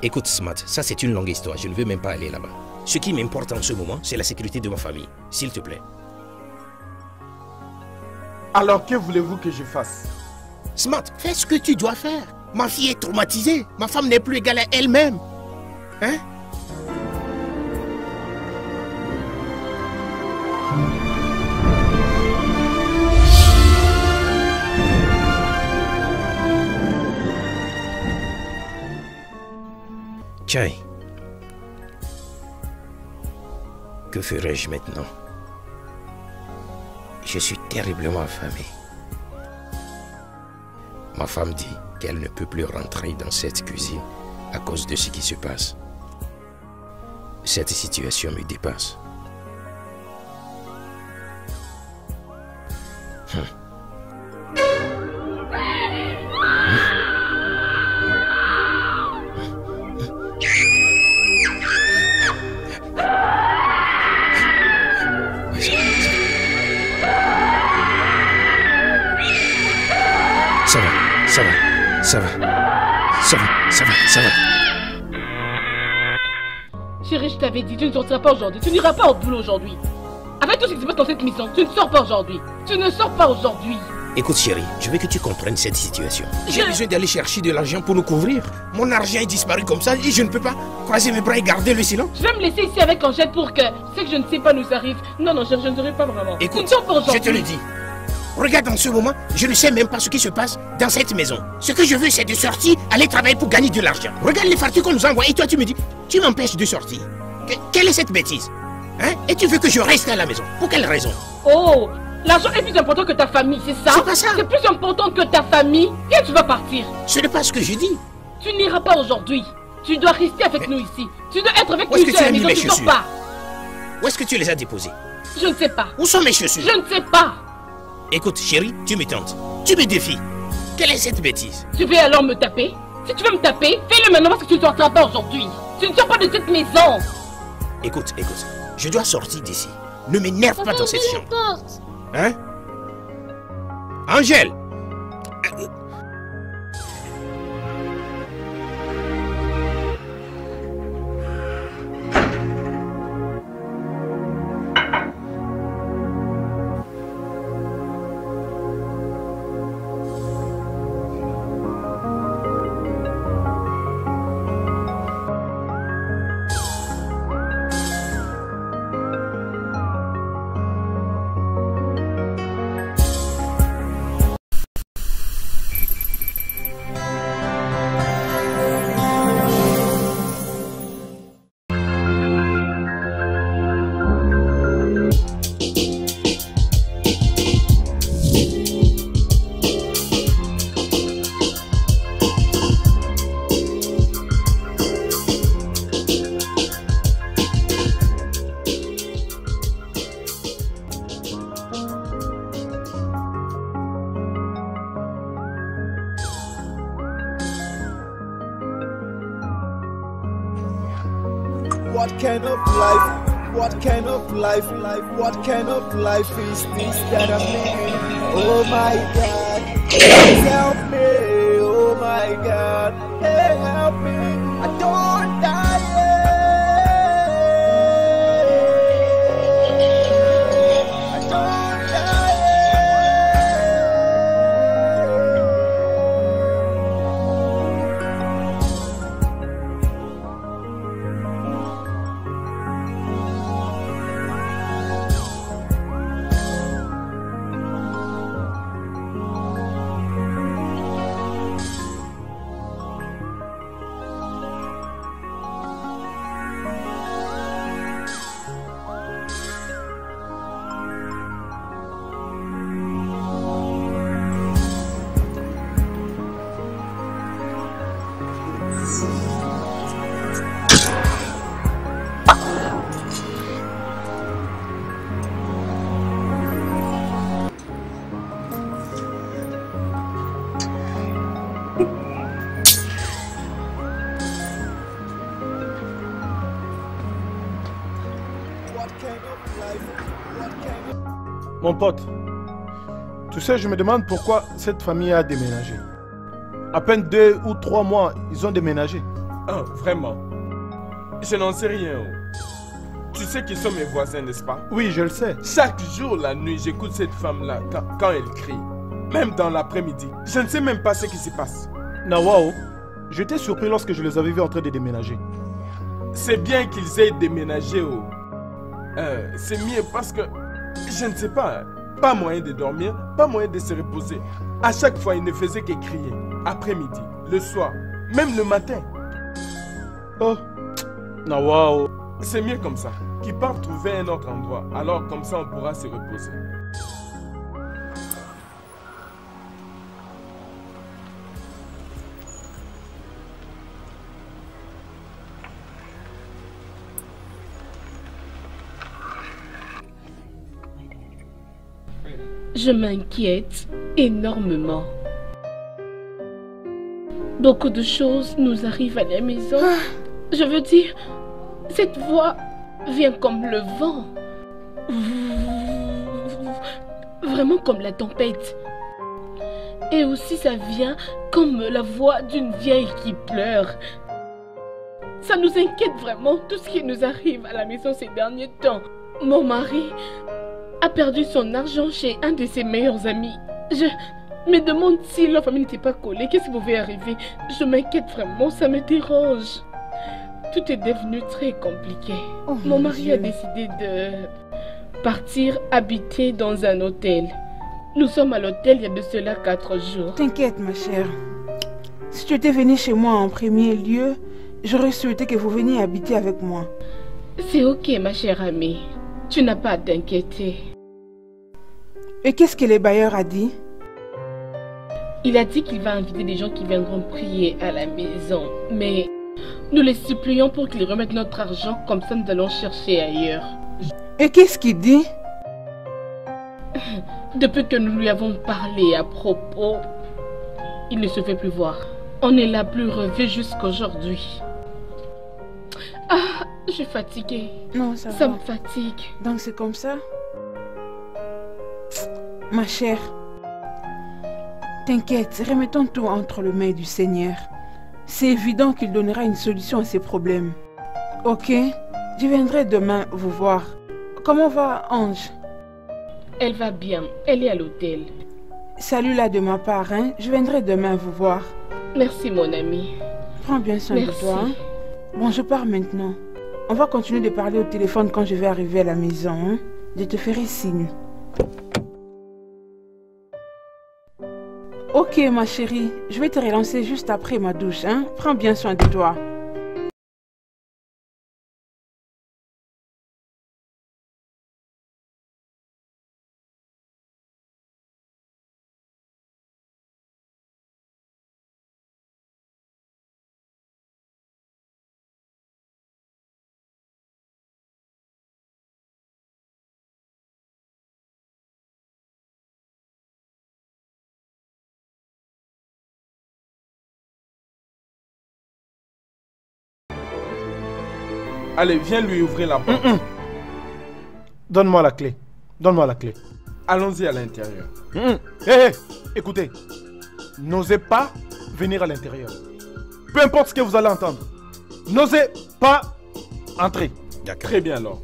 Speaker 2: Écoute, Smart, ça c'est une longue histoire. Je ne veux même pas aller là-bas. Ce qui m'importe en ce moment, c'est la sécurité de ma famille. S'il te plaît.
Speaker 4: Alors, que voulez-vous que je fasse?
Speaker 2: Smart, fais ce que tu dois faire. Ma fille est traumatisée. Ma femme n'est plus égale à elle-même. Hein? Chai, que ferais-je maintenant? Je suis terriblement affamé. Ma femme dit qu'elle ne peut plus rentrer dans cette cuisine à cause de ce qui se passe. Cette situation me dépasse. Ça va.
Speaker 3: Chérie, je t'avais dit, tu ne sortiras pas aujourd'hui. Tu n'iras pas au boulot aujourd'hui. Avec tout ce qui se passe dans cette maison, tu ne sors pas aujourd'hui. Tu ne sors pas aujourd'hui.
Speaker 2: Écoute chérie, je veux que tu comprennes cette situation. J'ai besoin d'aller chercher de l'argent pour nous couvrir. Mon argent est disparu comme ça et je ne peux pas croiser mes bras et garder le silence.
Speaker 3: Je vais me laisser ici avec Angèle pour que ce que je ne sais pas nous arrive. Non, je ne serai pas vraiment.
Speaker 2: Écoute,
Speaker 3: tu ne sors pas aujourd'hui.
Speaker 2: je te le dis. Regarde en ce moment, je ne sais même pas ce qui se passe dans cette maison. Ce que je veux, c'est de sortir, aller travailler pour gagner de l'argent. Regarde les factures qu'on nous envoie et toi tu me dis, tu m'empêches de sortir. Quelle est cette bêtise? Hein? Et tu veux que je reste à la maison? Pour quelle raison?
Speaker 3: Oh, L'argent est plus important que ta famille, c'est ça?
Speaker 2: C'est pas ça.
Speaker 3: C'est plus important que ta famille. Et tu vas partir.
Speaker 2: Ce n'est pas ce que je dis.
Speaker 3: Tu n'iras pas aujourd'hui. Tu dois rester avec nous ici. Tu dois être avec nous
Speaker 2: Où est-ce que
Speaker 3: ici
Speaker 2: tu
Speaker 3: à
Speaker 2: as
Speaker 3: la
Speaker 2: mis
Speaker 3: maison.
Speaker 2: mes
Speaker 3: Tu sors
Speaker 2: chaussures?
Speaker 3: pas.
Speaker 2: Où est-ce que tu les as déposées?
Speaker 3: Je ne sais pas.
Speaker 2: Où sont mes chaussures?
Speaker 3: Je ne sais pas.
Speaker 2: Écoute, chérie, tu me tentes. Tu me défies. Quelle est cette bêtise?
Speaker 3: Tu veux alors me taper? Si tu veux me taper, fais-le maintenant parce que tu ne sortiras pas aujourd'hui. Tu ne sors pas de cette maison.
Speaker 2: Écoute, je dois sortir d'ici. Ne m'énerve pas dans cette chambre.
Speaker 1: Porte.
Speaker 2: Hein? Angèle!
Speaker 8: What kind of life? What kind of life? What kind of life is this that I'm living? Oh my God, please help me. Oh my God, hey, help me. I don't die yet. I don't die
Speaker 6: Mon pote, tu sais, je me demande pourquoi cette famille a déménagé. À peine 2 ou 3 mois, ils ont déménagé.
Speaker 4: Ah, vraiment? Je n'en sais rien. Tu sais qu'ils sont mes voisins, n'est-ce pas?
Speaker 6: Oui, je le sais.
Speaker 4: Chaque jour, la nuit, j'écoute cette femme-là quand elle crie. Même dans l'après-midi. Je ne sais même pas ce qui se passe.
Speaker 6: Nawao, j'étais surpris lorsque je les avais vus en train de déménager.
Speaker 4: C'est bien qu'ils aient déménagé. C'est mieux parce que, je ne sais pas, pas moyen de dormir, pas moyen de se reposer. À chaque fois, ils ne faisaient que crier. Après-midi, le soir, même le matin.
Speaker 6: Oh, Nawao.
Speaker 4: C'est mieux comme ça. Qu'ils partent trouver un autre endroit. Alors comme ça, on pourra se reposer.
Speaker 3: Je m'inquiète énormément. Beaucoup de choses nous arrivent à la maison. Je veux dire, cette voix vient comme le vent. Vraiment comme la tempête. Et aussi ça vient comme la voix d'une vieille qui pleure. Ça nous inquiète vraiment tout ce qui nous arrive à la maison ces derniers temps. Mon mari a perdu son argent chez un de ses meilleurs amis. Je me demande si leur famille n'était pas collée. Qu'est-ce qui pouvait arriver? Je m'inquiète vraiment, ça me dérange. Tout est devenu très compliqué.
Speaker 7: Oh,
Speaker 3: mon mari
Speaker 7: Dieu.
Speaker 3: a décidé de partir habiter dans un hôtel. Nous sommes à l'hôtel il y a de cela 4 jours.
Speaker 7: T'inquiète, ma chère. Si tu étais venue chez moi en premier lieu, j'aurais souhaité que vous veniez habiter avec moi.
Speaker 3: C'est ok, ma chère amie. Tu n'as pas à t'inquiéter.
Speaker 7: Et qu'est-ce que le bailleur a dit?
Speaker 3: Il a dit qu'il va inviter des gens qui viendront prier à la maison. Mais nous les supplions pour qu'ils remettent notre argent, comme ça nous allons chercher ailleurs.
Speaker 7: Et qu'est-ce qu'il dit?
Speaker 3: Depuis que nous lui avons parlé à propos, il ne se fait plus voir. On ne l'a plus revu jusqu'aujourd'hui. Ah, je suis fatiguée.
Speaker 7: Non, ça
Speaker 3: Ça
Speaker 7: va.
Speaker 3: me fatigue.
Speaker 7: Donc c'est comme ça? Ma chère, t'inquiète, remettons tout entre les mains du Seigneur. C'est évident qu'il donnera une solution à ces problèmes. Ok? Je viendrai demain vous voir. Comment va Ange?
Speaker 3: Elle va bien. Elle est à l'hôtel.
Speaker 7: Salut là de ma part, hein? Je viendrai demain vous voir.
Speaker 3: Merci, mon ami.
Speaker 7: Prends bien soin de toi. Hein? Bon, je pars maintenant. On va continuer de parler au téléphone quand je vais arriver à la maison. Hein? Je te ferai signe. Ok, ma chérie. Je vais te relancer juste après ma douche. Hein? Prends bien soin de toi.
Speaker 4: Allez, viens lui ouvrir la porte.
Speaker 6: Donne-moi la clé. Donne-moi la clé.
Speaker 4: Allons-y à l'intérieur.
Speaker 6: Hé, écoutez. N'osez pas venir à l'intérieur. Peu importe ce que vous allez entendre. N'osez pas entrer.
Speaker 4: Très bien alors.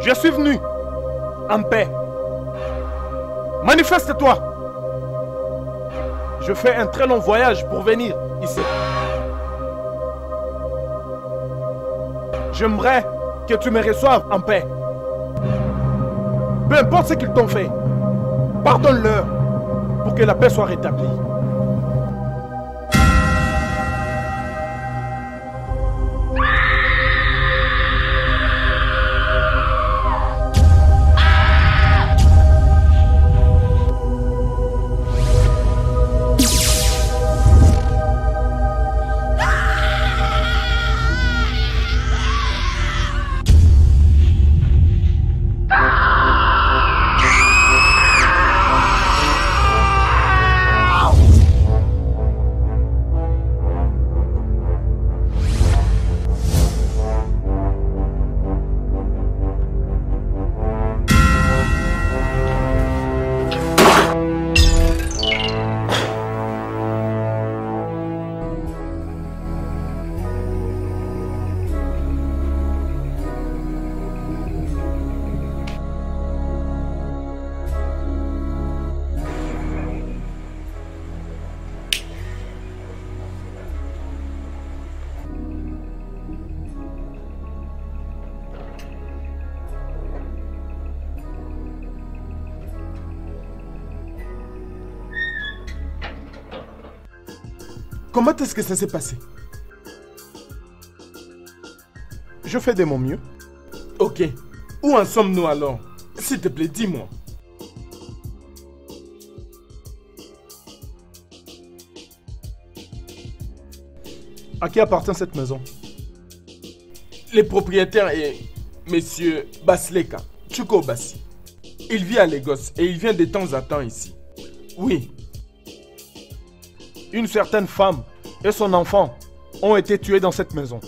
Speaker 6: Je suis venu en paix. Manifeste-toi. Je fais un très long voyage pour venir ici. J'aimerais que tu me reçoives en paix. Peu importe ce qu'ils t'ont fait, pardonne-leur pour que la paix soit rétablie.
Speaker 4: Comment est-ce que ça s'est passé?
Speaker 6: Je fais de mon mieux.
Speaker 4: Ok. Où en sommes-nous alors? S'il te plaît, dis-moi.
Speaker 6: À qui appartient cette maison?
Speaker 4: Les propriétaires est Monsieur Basleka, Chuko Bassi. Il vit à Lagos et il vient de temps à temps ici. Oui.
Speaker 6: Une certaine femme et son enfant ont été tués dans cette maison.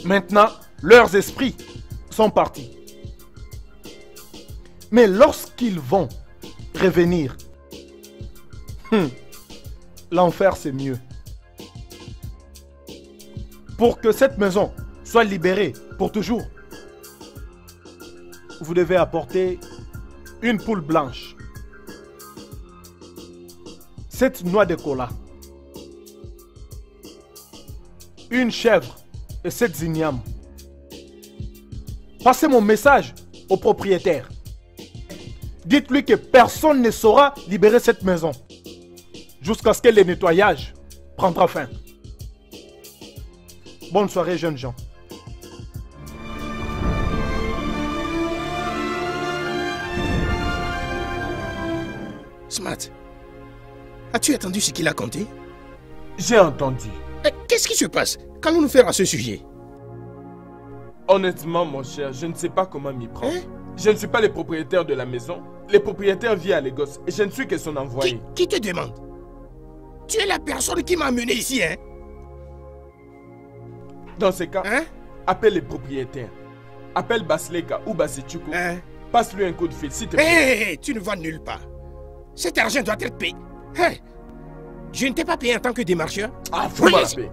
Speaker 6: Maintenant, leurs esprits sont partis. Mais lorsqu'ils vont revenir, l'enfer c'est mieux. Pour que cette maison soit libérée pour toujours, vous devez apporter une poule blanche, 7 noix de cola, une chèvre et 7 ignames. Passez mon message au propriétaire. Dites-lui que personne ne saura libérer cette maison jusqu'à ce que le nettoyage prendra fin. Bonne soirée, jeunes gens.
Speaker 2: Smart, as-tu entendu ce qu'il a compté?
Speaker 4: J'ai entendu.
Speaker 2: Qu'est-ce qui se passe? Qu'allons-nous faire à ce sujet?
Speaker 4: Honnêtement, mon cher, je ne sais pas comment m'y prendre.
Speaker 2: Hein?
Speaker 4: Je ne suis pas le propriétaire de la maison. Le propriétaire vit à Lagos et je ne suis que son envoyé.
Speaker 2: Qui te demande? Tu es la personne qui m'a amené ici, hein?
Speaker 4: Dans ce cas, appelle le propriétaire. Appelle Basleka ou Basichuku. Passe-lui un coup de fil, s'il te plaît.
Speaker 2: Hé, tu ne vas nulle part. Cet argent doit être payé. Hey, je ne t'ai pas payé en tant que démarcheur.
Speaker 4: Ah, faut la paix.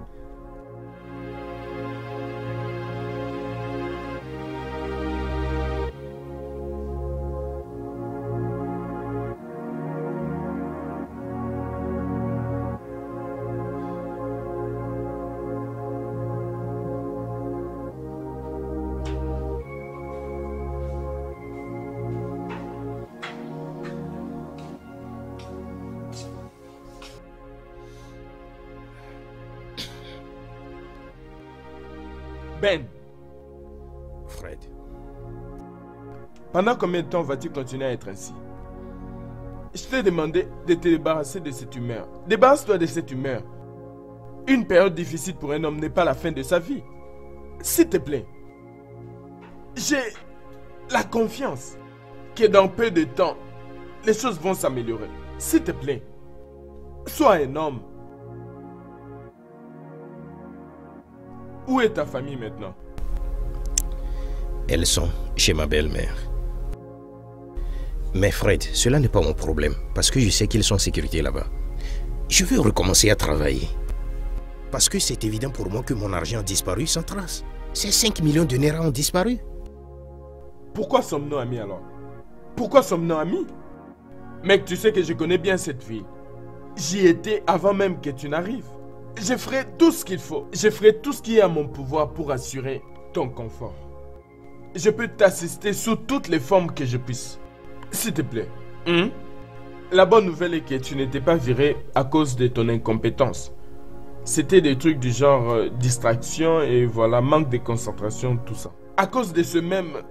Speaker 4: Ben.
Speaker 2: Fred.
Speaker 4: Pendant combien de temps vas-tu continuer à être ainsi? Je t'ai demandé de te débarrasser de cette humeur. Débarrasse-toi de cette humeur. Une période difficile pour un homme n'est pas la fin de sa vie. S'il te plaît. J'ai la confiance que dans peu de temps, les choses vont s'améliorer. S'il te plaît. Sois un homme. Où est ta famille maintenant?
Speaker 2: Elles sont chez ma belle-mère. Mais Fred, cela n'est pas mon problème, parce que je sais qu'ils sont en sécurité là-bas. Je veux recommencer à travailler. Parce que c'est évident pour moi que mon argent a disparu sans trace. Ces 5 millions de Naira ont disparu.
Speaker 4: Pourquoi sommes-nous amis alors? Pourquoi sommes-nous amis? Mec, tu sais que je connais bien cette ville. J'y étais avant même que tu n'arrives. Je ferai tout ce qu'il faut. Je ferai tout ce qui est à mon pouvoir pour assurer ton confort. Je peux t'assister sous toutes les formes que je puisse. S'il te plaît. La bonne nouvelle est que tu n'étais pas viré à cause de ton incompétence. C'était des trucs du genre distraction et voilà, manque de concentration, tout ça. À cause de ce même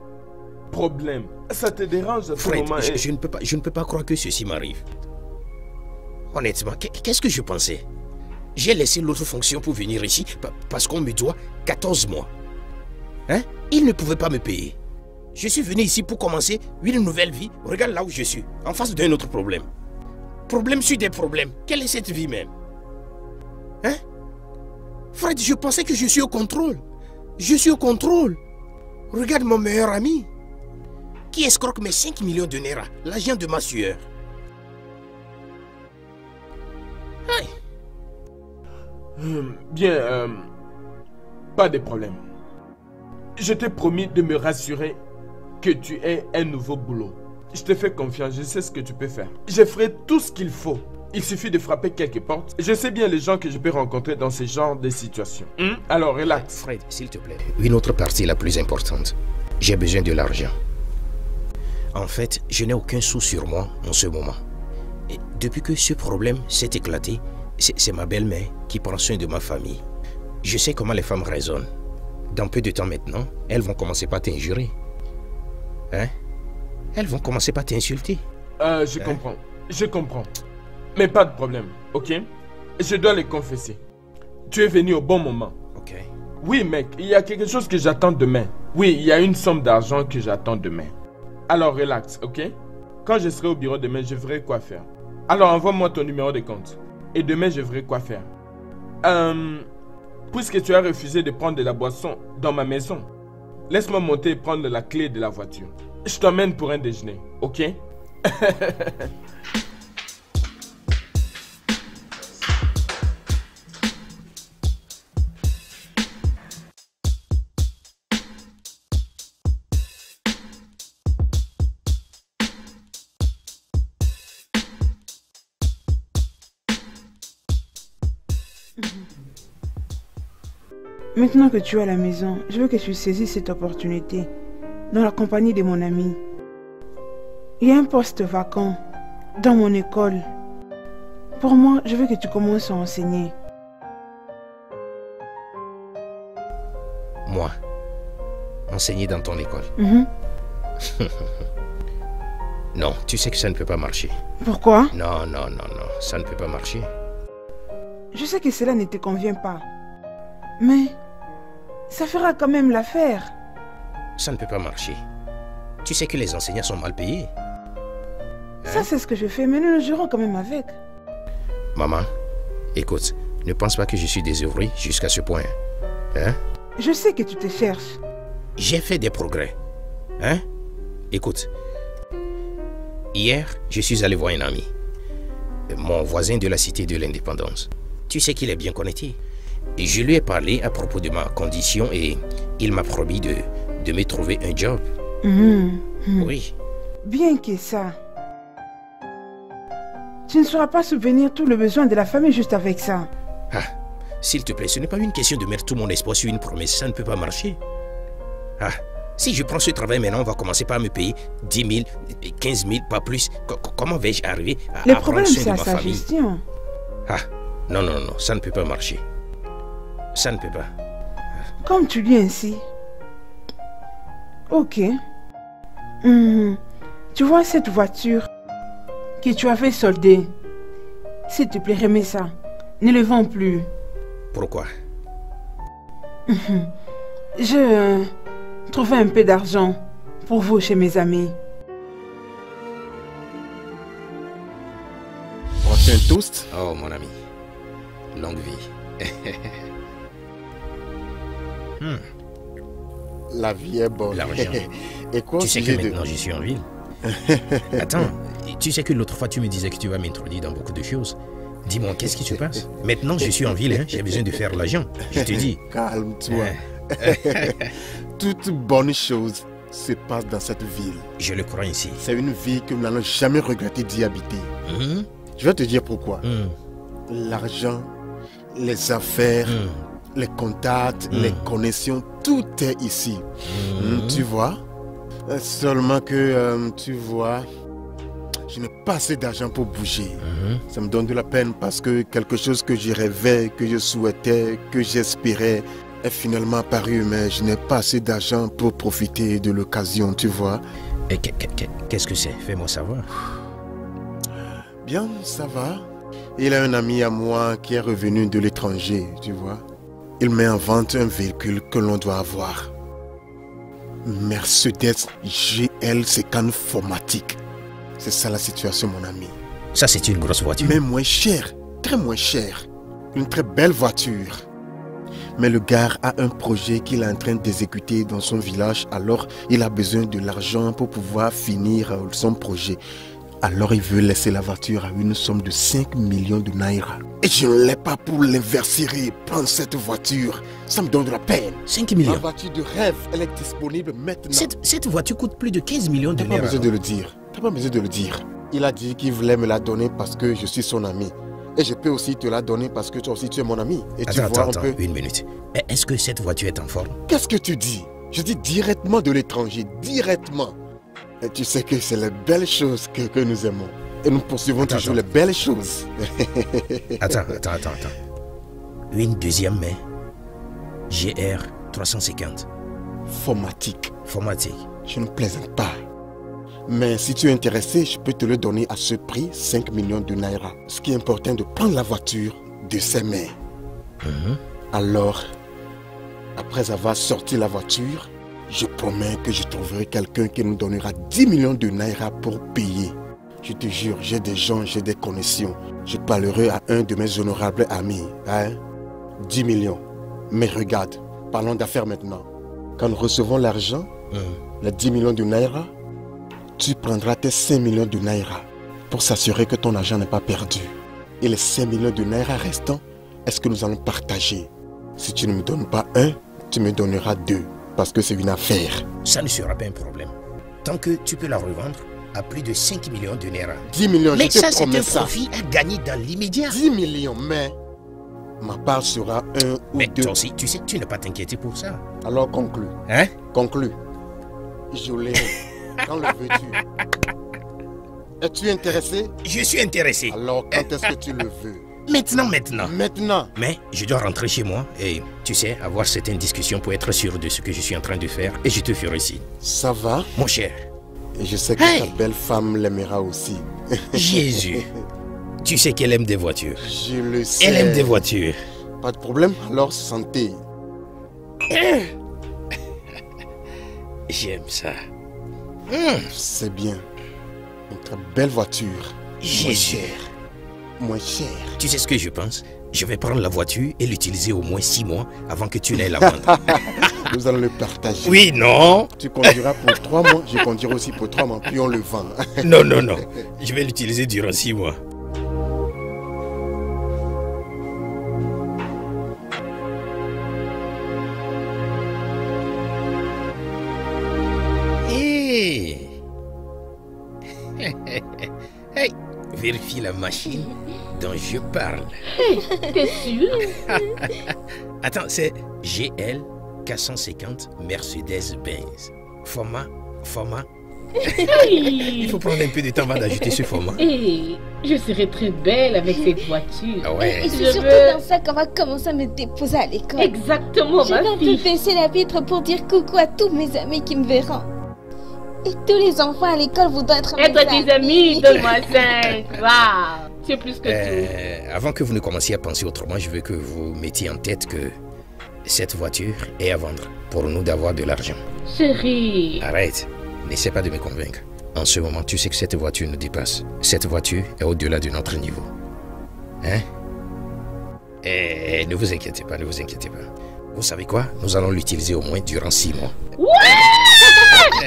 Speaker 4: problème, ça te dérange à ce
Speaker 2: Fred,
Speaker 4: moment?
Speaker 2: je ne peux pas croire que ceci m'arrive. Honnêtement, qu'est-ce que je pensais? J'ai laissé l'autre fonction pour venir ici parce qu'on me doit 14 mois. Hein? Il ne pouvait pas me payer. Je suis venu ici pour commencer une nouvelle vie. Regarde là où je suis, en face d'un autre problème. Problème sur des problèmes. Quelle est cette vie même? Hein? Fred, je pensais que je suis au contrôle. Je suis au contrôle. Regarde mon meilleur ami. Qui escroque mes 5 millions de Naira, l'agent de ma sueur. Aïe.
Speaker 4: Bien, pas de problème. Je t'ai promis de me rassurer que tu aies un nouveau boulot. Je te fais confiance, je sais ce que tu peux faire. Je ferai tout ce qu'il faut. Il suffit de frapper quelques portes. Je sais bien les gens que je peux rencontrer dans ce genre de situations. Alors, relax.
Speaker 2: Fred, s'il te plaît. Une autre partie la plus importante. J'ai besoin de l'argent. En fait, je n'ai aucun sou sur moi en ce moment. Et depuis que ce problème s'est éclaté, c'est ma belle-mère qui prend soin de ma famille. Je sais comment les femmes raisonnent. Dans peu de temps maintenant, elles vont commencer par t'injurer. Hein? Elles vont commencer par t'insulter.
Speaker 4: Je comprends. Je comprends. Mais pas de problème, ok? Je dois le confesser. Tu es venu au bon moment.
Speaker 2: Ok.
Speaker 4: Oui, mec, il y a quelque chose que j'attends demain. Oui, il y a une somme d'argent que j'attends demain. Alors, relax, ok? Quand je serai au bureau demain, je verrai quoi faire. Alors, envoie-moi ton numéro de compte. Et demain, je verrai quoi faire. Puisque tu as refusé de prendre de la boisson dans ma maison, laisse-moi monter et prendre la clé de la voiture. Je t'emmène pour un déjeuner, ok?
Speaker 7: Maintenant que tu es à la maison, je veux que tu saisisses cette opportunité dans la compagnie de mon ami. Il y a un poste vacant dans mon école. Pour moi, je veux que tu commences à enseigner.
Speaker 2: Moi, enseigner dans ton école. Non, tu sais que ça ne peut pas marcher.
Speaker 7: Pourquoi?
Speaker 2: Non, ça ne peut pas marcher.
Speaker 7: Je sais que cela ne te convient pas. Mais ça fera quand même l'affaire.
Speaker 2: Ça ne peut pas marcher. Tu sais que les enseignants sont mal payés.
Speaker 7: Ça, c'est ce que je fais, mais nous jouerons quand même avec.
Speaker 2: Maman, écoute, ne pense pas que je suis désœuvré jusqu'à ce point. Hein?
Speaker 7: Je sais que tu te cherches.
Speaker 2: J'ai fait des progrès. Hein? Écoute, hier, je suis allé voir un ami. Mon voisin de la cité de l'Indépendance. Tu sais qu'il est bien connecté. Et je lui ai parlé à propos de ma condition et il m'a promis de me trouver un job. Oui.
Speaker 7: Bien que ça. Tu ne sauras pas subvenir tous les besoins de la famille juste avec ça.
Speaker 2: Ah, s'il te plaît, ce n'est pas une question de mettre tout mon espoir sur une promesse. Ça ne peut pas marcher. Ah, si je prends ce travail maintenant, on va commencer par me payer 10 000, 15 000, pas plus. Comment vais-je arriver à
Speaker 7: le
Speaker 2: prendre
Speaker 7: problème,
Speaker 2: soin
Speaker 7: c'est
Speaker 2: de
Speaker 7: à
Speaker 2: ma
Speaker 7: sa
Speaker 2: famille?
Speaker 7: gestion.
Speaker 2: Ah, non, ça ne peut pas marcher. Ça ne peut pas.
Speaker 7: Comme tu dis ainsi. Ok. Tu vois cette voiture que tu avais soldée? S'il te plaît, remets ça. Ne le vends plus.
Speaker 2: Pourquoi?
Speaker 7: Je trouvais un peu d'argent pour vous chez mes amis.
Speaker 5: Prochain toast.
Speaker 2: Oh, mon ami. Longue vie.
Speaker 5: La vie est bonne.
Speaker 2: L'argent.
Speaker 5: Et quoi,
Speaker 2: Tu sais que maintenant je suis en ville. Attends, tu sais que l'autre fois tu me disais que tu vas m'introduire dans beaucoup de choses. Dis-moi, qu'est-ce qui se passe? Maintenant je suis en ville, hein, j'ai besoin de faire l'argent. Je te dis.
Speaker 5: Calme-toi. Toute bonne chose se passe dans cette ville.
Speaker 2: Je le crois ainsi.
Speaker 5: C'est une vie que nous n'allons jamais regretter d'y habiter. Je vais te dire pourquoi. L'argent, les affaires, les contacts, les connexions, tout est ici. Tu vois? Seulement que, tu vois, je n'ai pas assez d'argent pour bouger. Ça me donne de la peine parce que quelque chose que je rêvais, que je souhaitais, que j'espérais est finalement apparu, mais je n'ai pas assez d'argent pour profiter de l'occasion, tu vois.
Speaker 2: Et qu'est-ce que c'est? Fais-moi savoir.
Speaker 5: Bien, ça va. Il a un ami à moi qui est revenu de l'étranger, tu vois. Il met en vente un véhicule que l'on doit avoir. Mercedes GL Sécan Formatique. C'est ça la situation, mon ami.
Speaker 2: Ça, c'est une grosse voiture.
Speaker 5: Mais moins cher, très moins cher. Une très belle voiture. Mais le gars a un projet qu'il est en train d'exécuter dans son village, alors il a besoin de l'argent pour pouvoir finir son projet. Alors il veut laisser la voiture à une somme de 5 millions de naira. Et je ne l'ai pas pour l'inverser, prendre cette voiture. Ça me donne de la peine.
Speaker 2: 5 millions.
Speaker 5: Ma voiture de rêve, elle est disponible maintenant.
Speaker 2: Cette voiture coûte plus de 15 millions de naira.
Speaker 5: T'as pas besoin de le dire. T'as pas besoin de le dire. Il a dit qu'il voulait me la donner parce que je suis son ami. Et je peux aussi te la donner parce que toi aussi tu es mon ami. Et
Speaker 2: attends, une minute. Est-ce que cette voiture est en forme?
Speaker 5: Qu'est-ce que tu dis? Je dis directement de l'étranger, directement. Et tu sais que c'est les belles choses que nous aimons. Et nous poursuivons toujours les belles choses.
Speaker 2: Attends. Une deuxième main. GR 350.
Speaker 5: Formatique. Je ne plaisante pas. Mais si tu es intéressé, je peux te le donner à ce prix, 5 millions de naira. Ce qui est important, de prendre la voiture de ses mains. Alors, après avoir sorti la voiture, je promets que je trouverai quelqu'un qui nous donnera 10 millions de naira pour payer. Je te jure, j'ai des gens, j'ai des connexions. Je parlerai à un de mes honorables amis. 10 millions. Mais regarde, parlons d'affaires maintenant. Quand nous recevons l'argent, les 10 millions de naira, tu prendras tes 5 millions de naira pour s'assurer que ton argent n'est pas perdu. Et les 5 millions de naira restants, est-ce que nous allons partager? Si tu ne me donnes pas un, tu me donneras 2. Parce que c'est une affaire.
Speaker 2: Ça ne sera pas un problème. Tant que tu peux la revendre à plus de 5 millions de naira.
Speaker 5: 10 millions,
Speaker 2: mais
Speaker 5: je te
Speaker 2: ça,
Speaker 5: promets
Speaker 2: c'est un profit à gagner dans l'immédiat.
Speaker 5: 10 millions, mais ma part sera 1 ou 2.
Speaker 2: Mais toi aussi, tu sais, tu n'as pas t'inquiéter pour ça.
Speaker 5: Alors conclue.
Speaker 2: Hein?
Speaker 5: Conclue. Je l'ai. Quand le veux-tu? Es-tu intéressé?
Speaker 2: Je suis intéressé.
Speaker 5: Alors quand est-ce que tu le veux?
Speaker 2: Maintenant.
Speaker 5: Maintenant.
Speaker 2: Mais je dois rentrer chez moi et, tu sais, avoir certaines discussions pour être sûr de ce que je suis en train de faire et je te ferai signe.
Speaker 5: Ça va?
Speaker 2: Mon cher.
Speaker 5: Et je sais que ta belle femme l'aimera aussi.
Speaker 2: Jésus. Tu sais qu'elle aime des voitures.
Speaker 5: Je le sais.
Speaker 2: Elle aime des voitures.
Speaker 5: Pas de problème, alors santé.
Speaker 2: J'aime ça.
Speaker 5: C'est bien. Une très belle voiture.
Speaker 2: Jésus.
Speaker 5: Moins cher.
Speaker 2: Tu sais ce que je pense? Je vais prendre la voiture et l'utiliser au moins 6 mois avant que tu n'aies la vendre.
Speaker 5: Nous allons le partager.
Speaker 2: Oui, non.
Speaker 5: Tu conduiras pour 3 mois, je conduirai aussi pour 3 mois, puis on le vend.
Speaker 2: Non. Je vais l'utiliser durant 6 mois. Hey, vérifie la machine dont je parle.
Speaker 3: T'es sûr?
Speaker 2: Attends, c'est GL 450 Mercedes-Benz. Format. Il faut prendre un peu de temps avant d'ajouter ce format.
Speaker 3: Je serai très belle avec cette voiture.
Speaker 2: Ah ouais.
Speaker 1: Et c'est surtout dans ça qu'on va commencer à me déposer à l'école.
Speaker 3: Exactement,
Speaker 1: je vais un peu baisser la vitre pour dire coucou à tous mes amis qui me verront. Et tous les enfants à l'école voudront être
Speaker 3: tes amis, donne-moi 5. Waouh, c'est plus que tout.
Speaker 2: Avant que vous ne commenciez à penser autrement, je veux que vous mettiez en tête que cette voiture est à vendre pour nous d'avoir de l'argent.
Speaker 3: Chérie.
Speaker 2: Arrête, n'essaie pas de me convaincre. En ce moment, tu sais que cette voiture nous dépasse. Cette voiture est au-delà de notre niveau. Hein? Ne vous inquiétez pas. Vous savez quoi? Nous allons l'utiliser au moins durant 6 mois.
Speaker 3: Ouais!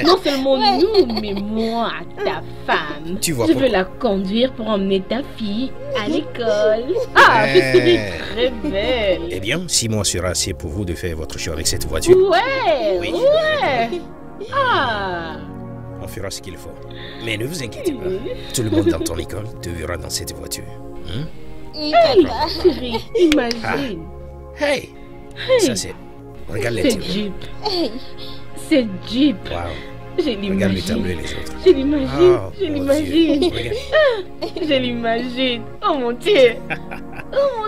Speaker 3: Non seulement nous, mais moi, ta femme.
Speaker 2: Tu vois
Speaker 3: je veux la conduire pour emmener ta fille à l'école. Ah, je serai très belle.
Speaker 2: Eh bien, 6 mois sera assez pour vous de faire votre choix avec cette voiture.
Speaker 3: Ouais. Ah.
Speaker 2: On fera ce qu'il faut. Mais ne vous inquiétez pas. Tout le monde dans ton école te verra dans cette voiture.
Speaker 3: Hey, chérie, imagine.
Speaker 2: Hey. Ça c'est... Regarde les
Speaker 3: Cette Jeep. Cette Jeep.
Speaker 2: Wow.
Speaker 3: Je l'imagine.
Speaker 2: Regarde le tableau et les autres.
Speaker 3: Je l'imagine. Je l'imagine. Oh mon Dieu.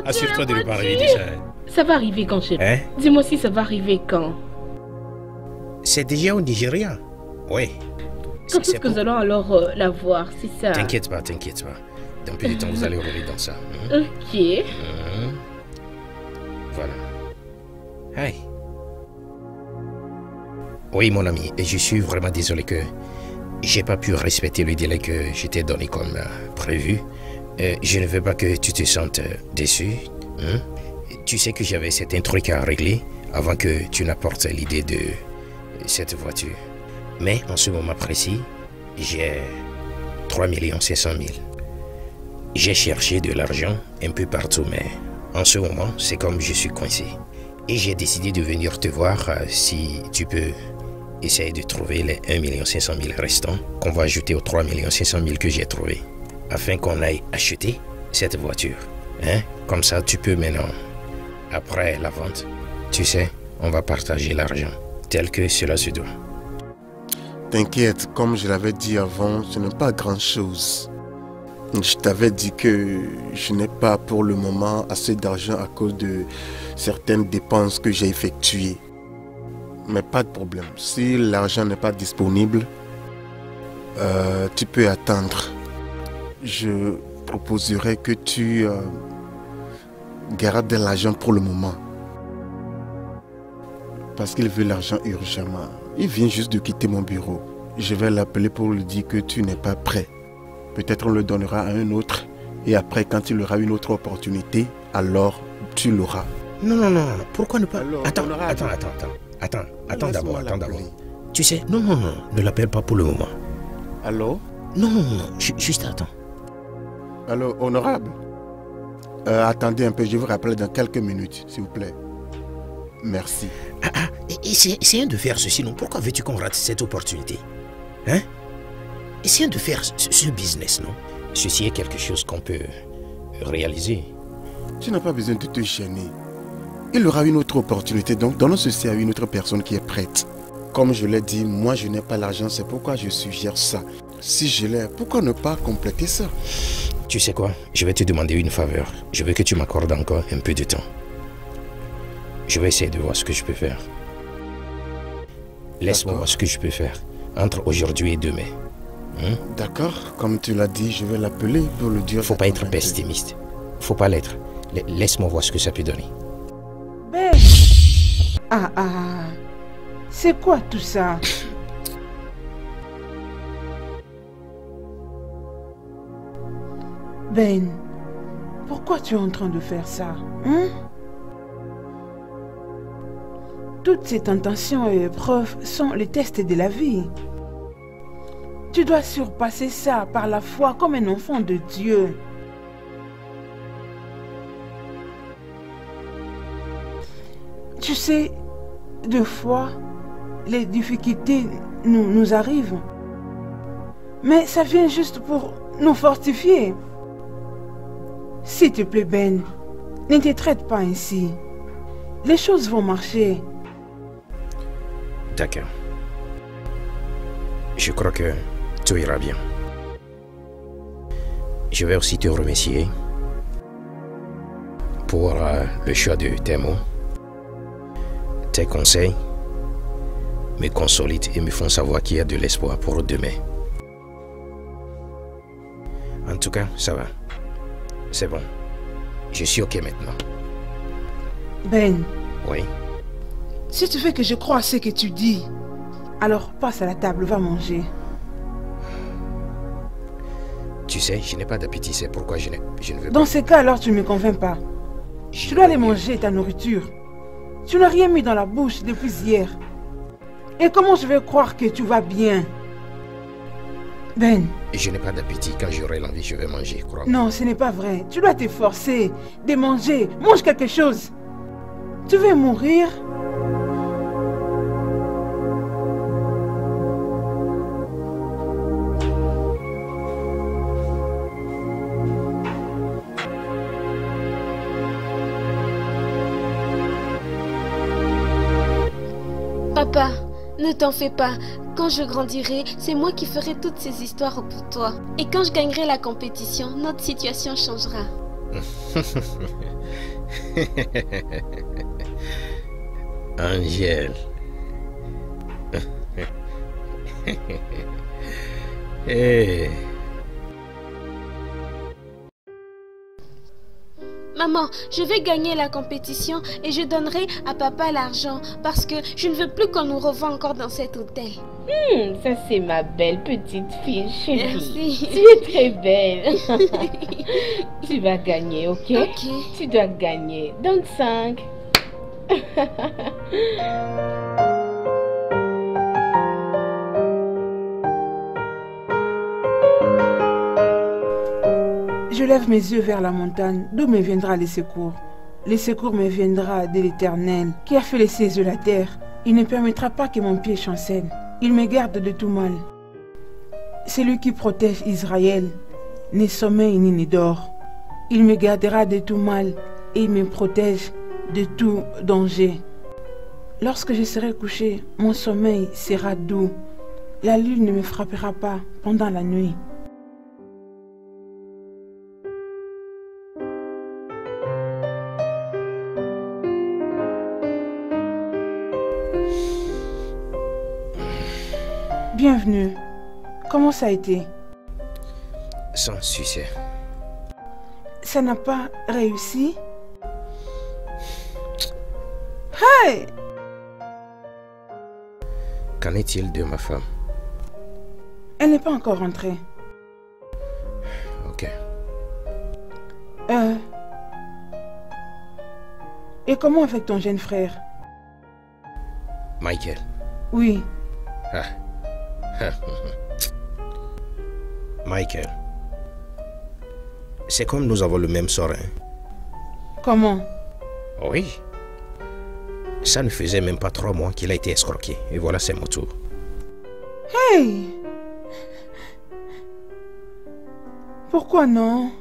Speaker 2: Assure-toi de ne pas arriver de ça.
Speaker 3: Ça va arriver quand, chérie? Dis-moi si ça va arriver quand.
Speaker 2: C'est déjà au Nigeria. Oui.
Speaker 3: Quand est-ce que nous allons alors la voir, c'est ça?
Speaker 2: T'inquiète pas. Dans peu de temps, vous allez revenir dans ça.
Speaker 3: Ok.
Speaker 2: Voilà. Hey. Oui, mon ami, et je suis vraiment désolé que j'ai pas pu respecter le délai que j'étais donné comme prévu. Je ne veux pas que tu te sentes déçu. Tu sais que j'avais certains trucs à régler avant que tu n'apportes l'idée de cette voiture. Mais en ce moment précis, j'ai 3 500 000. J'ai cherché de l'argent un peu partout, mais en ce moment, c'est comme je suis coincé. Et j'ai décidé de venir te voir si tu peux essayer de trouver les 1 500 000 restants qu'on va ajouter aux 3 500 000 que j'ai trouvés, afin qu'on aille acheter cette voiture. Comme ça, tu peux maintenant, après la vente, tu sais, on va partager l'argent, tel que cela se doit.
Speaker 5: T'inquiète, comme je l'avais dit avant, ce n'est pas grand-chose. Je t'avais dit que je n'ai pas pour le moment assez d'argent à cause de certaines dépenses que j'ai effectuées. Mais pas de problème. Si l'argent n'est pas disponible, tu peux attendre. Je proposerais que tu gardes de l'argent pour le moment. Parce qu'il veut l'argent urgemment. Il vient juste de quitter mon bureau. Je vais l'appeler pour lui dire que tu n'es pas prêt. Peut-être on le donnera à un autre. Et après, quand il aura une autre opportunité, alors tu l'auras.
Speaker 2: Non. Pourquoi ne pas...
Speaker 5: Alors,
Speaker 2: Attends d'abord. Tu sais, non. Ne l'appelle pas pour le moment.
Speaker 5: Allô?
Speaker 2: Non, non, non, juste attends.
Speaker 5: Allô, honorable? Attendez un peu, je vous rappelle dans quelques minutes, s'il vous plaît. Merci.
Speaker 2: Essayons de faire ceci, non? Pourquoi veux-tu qu'on rate cette opportunité? Hein? Essayons de faire ce business, non? Ceci est quelque chose qu'on peut réaliser.
Speaker 5: Tu n'as pas besoin de te gêner. Il y aura une autre opportunité, donc donnons ceci à une autre personne qui est prête. Comme je l'ai dit, moi je n'ai pas l'argent, c'est pourquoi je suggère ça. Si je l'ai, pourquoi ne pas compléter ça?
Speaker 2: Tu sais quoi? Je vais te demander une faveur. Je veux que tu m'accordes encore un peu de temps. Je vais essayer de voir ce que je peux faire. Laisse-moi voir ce que je peux faire entre aujourd'hui et demain.
Speaker 5: D'accord, comme tu l'as dit, je vais l'appeler pour le dire.
Speaker 2: Faut pas être pessimiste. Faut pas l'être. Laisse-moi voir ce que ça peut donner.
Speaker 7: Ben. C'est quoi tout ça? Ben, pourquoi tu es en train de faire ça? Toutes ces tentations et épreuves sont les tests de la vie. Tu dois surpasser ça par la foi comme un enfant de Dieu. Tu sais, deux fois, les difficultés nous arrivent. Mais ça vient juste pour nous fortifier. S'il te plaît, Ben, ne te traite pas ainsi. Les choses vont marcher.
Speaker 2: D'accord. Je crois que tout ira bien. Je vais aussi te remercier pour le choix de tes mots. Tes conseils me consolident et me font savoir qu'il y a de l'espoir pour demain. En tout cas, ça va. C'est bon. Je suis OK maintenant.
Speaker 7: Ben.
Speaker 2: Oui.
Speaker 7: Si tu veux que je croie à ce que tu dis, alors passe à la table, va manger.
Speaker 2: Tu sais, je n'ai pas d'appétit, c'est pourquoi je ne veux pas.
Speaker 7: Dans ce cas, alors tu ne me convaincs pas. Tu dois aller manger ta nourriture. Tu n'as rien mis dans la bouche depuis hier. Et comment je vais croire que tu vas bien? Ben.
Speaker 2: Je n'ai pas d'appétit. Quand j'aurai l'envie, je vais manger, crois-moi.
Speaker 7: Non, ce n'est pas vrai. Tu dois t'efforcer de manger. Mange quelque chose. Tu veux mourir?
Speaker 1: Papa, ne t'en fais pas. Quand je grandirai, c'est moi qui ferai toutes ces histoires pour toi. Et quand je gagnerai la compétition, notre situation changera.
Speaker 2: Angèle. Hey.
Speaker 1: Maman, je vais gagner la compétition et je donnerai à papa l'argent parce que je ne veux plus qu'on nous revoie encore dans cet hôtel.
Speaker 3: Ça c'est ma belle petite fille chérie.
Speaker 1: Merci.
Speaker 3: Tu es très belle. Tu vas gagner, ok?
Speaker 1: Ok.
Speaker 3: Tu dois gagner. Donc 5.
Speaker 7: Je lève mes yeux vers la montagne, d'où me viendra les secours. Les secours me viendra de l'Éternel, qui a fait les cieux et la terre. Il ne permettra pas que mon pied chancelle. Il me garde de tout mal. C'est lui qui protège Israël, ni sommeil ni ne dort. Il me gardera de tout mal et il me protège de tout danger. Lorsque je serai couché, mon sommeil sera doux. La lune ne me frappera pas pendant la nuit. Bienvenue. Comment ça a été?
Speaker 2: Sans succès.
Speaker 7: Ça n'a pas réussi? Hey!
Speaker 2: Qu'en est-il de ma femme?
Speaker 7: Elle n'est pas encore rentrée.
Speaker 2: Ok.
Speaker 7: Et comment avec ton jeune frère?
Speaker 2: Michael.
Speaker 7: Oui.
Speaker 2: Michael, c'est comme nous avons le même sort, hein?
Speaker 7: Comment?
Speaker 2: Oui. Ça ne faisait même pas 3 mois qu'il a été escroqué. Et voilà, c'est mon tour.
Speaker 7: Hey! Pourquoi non?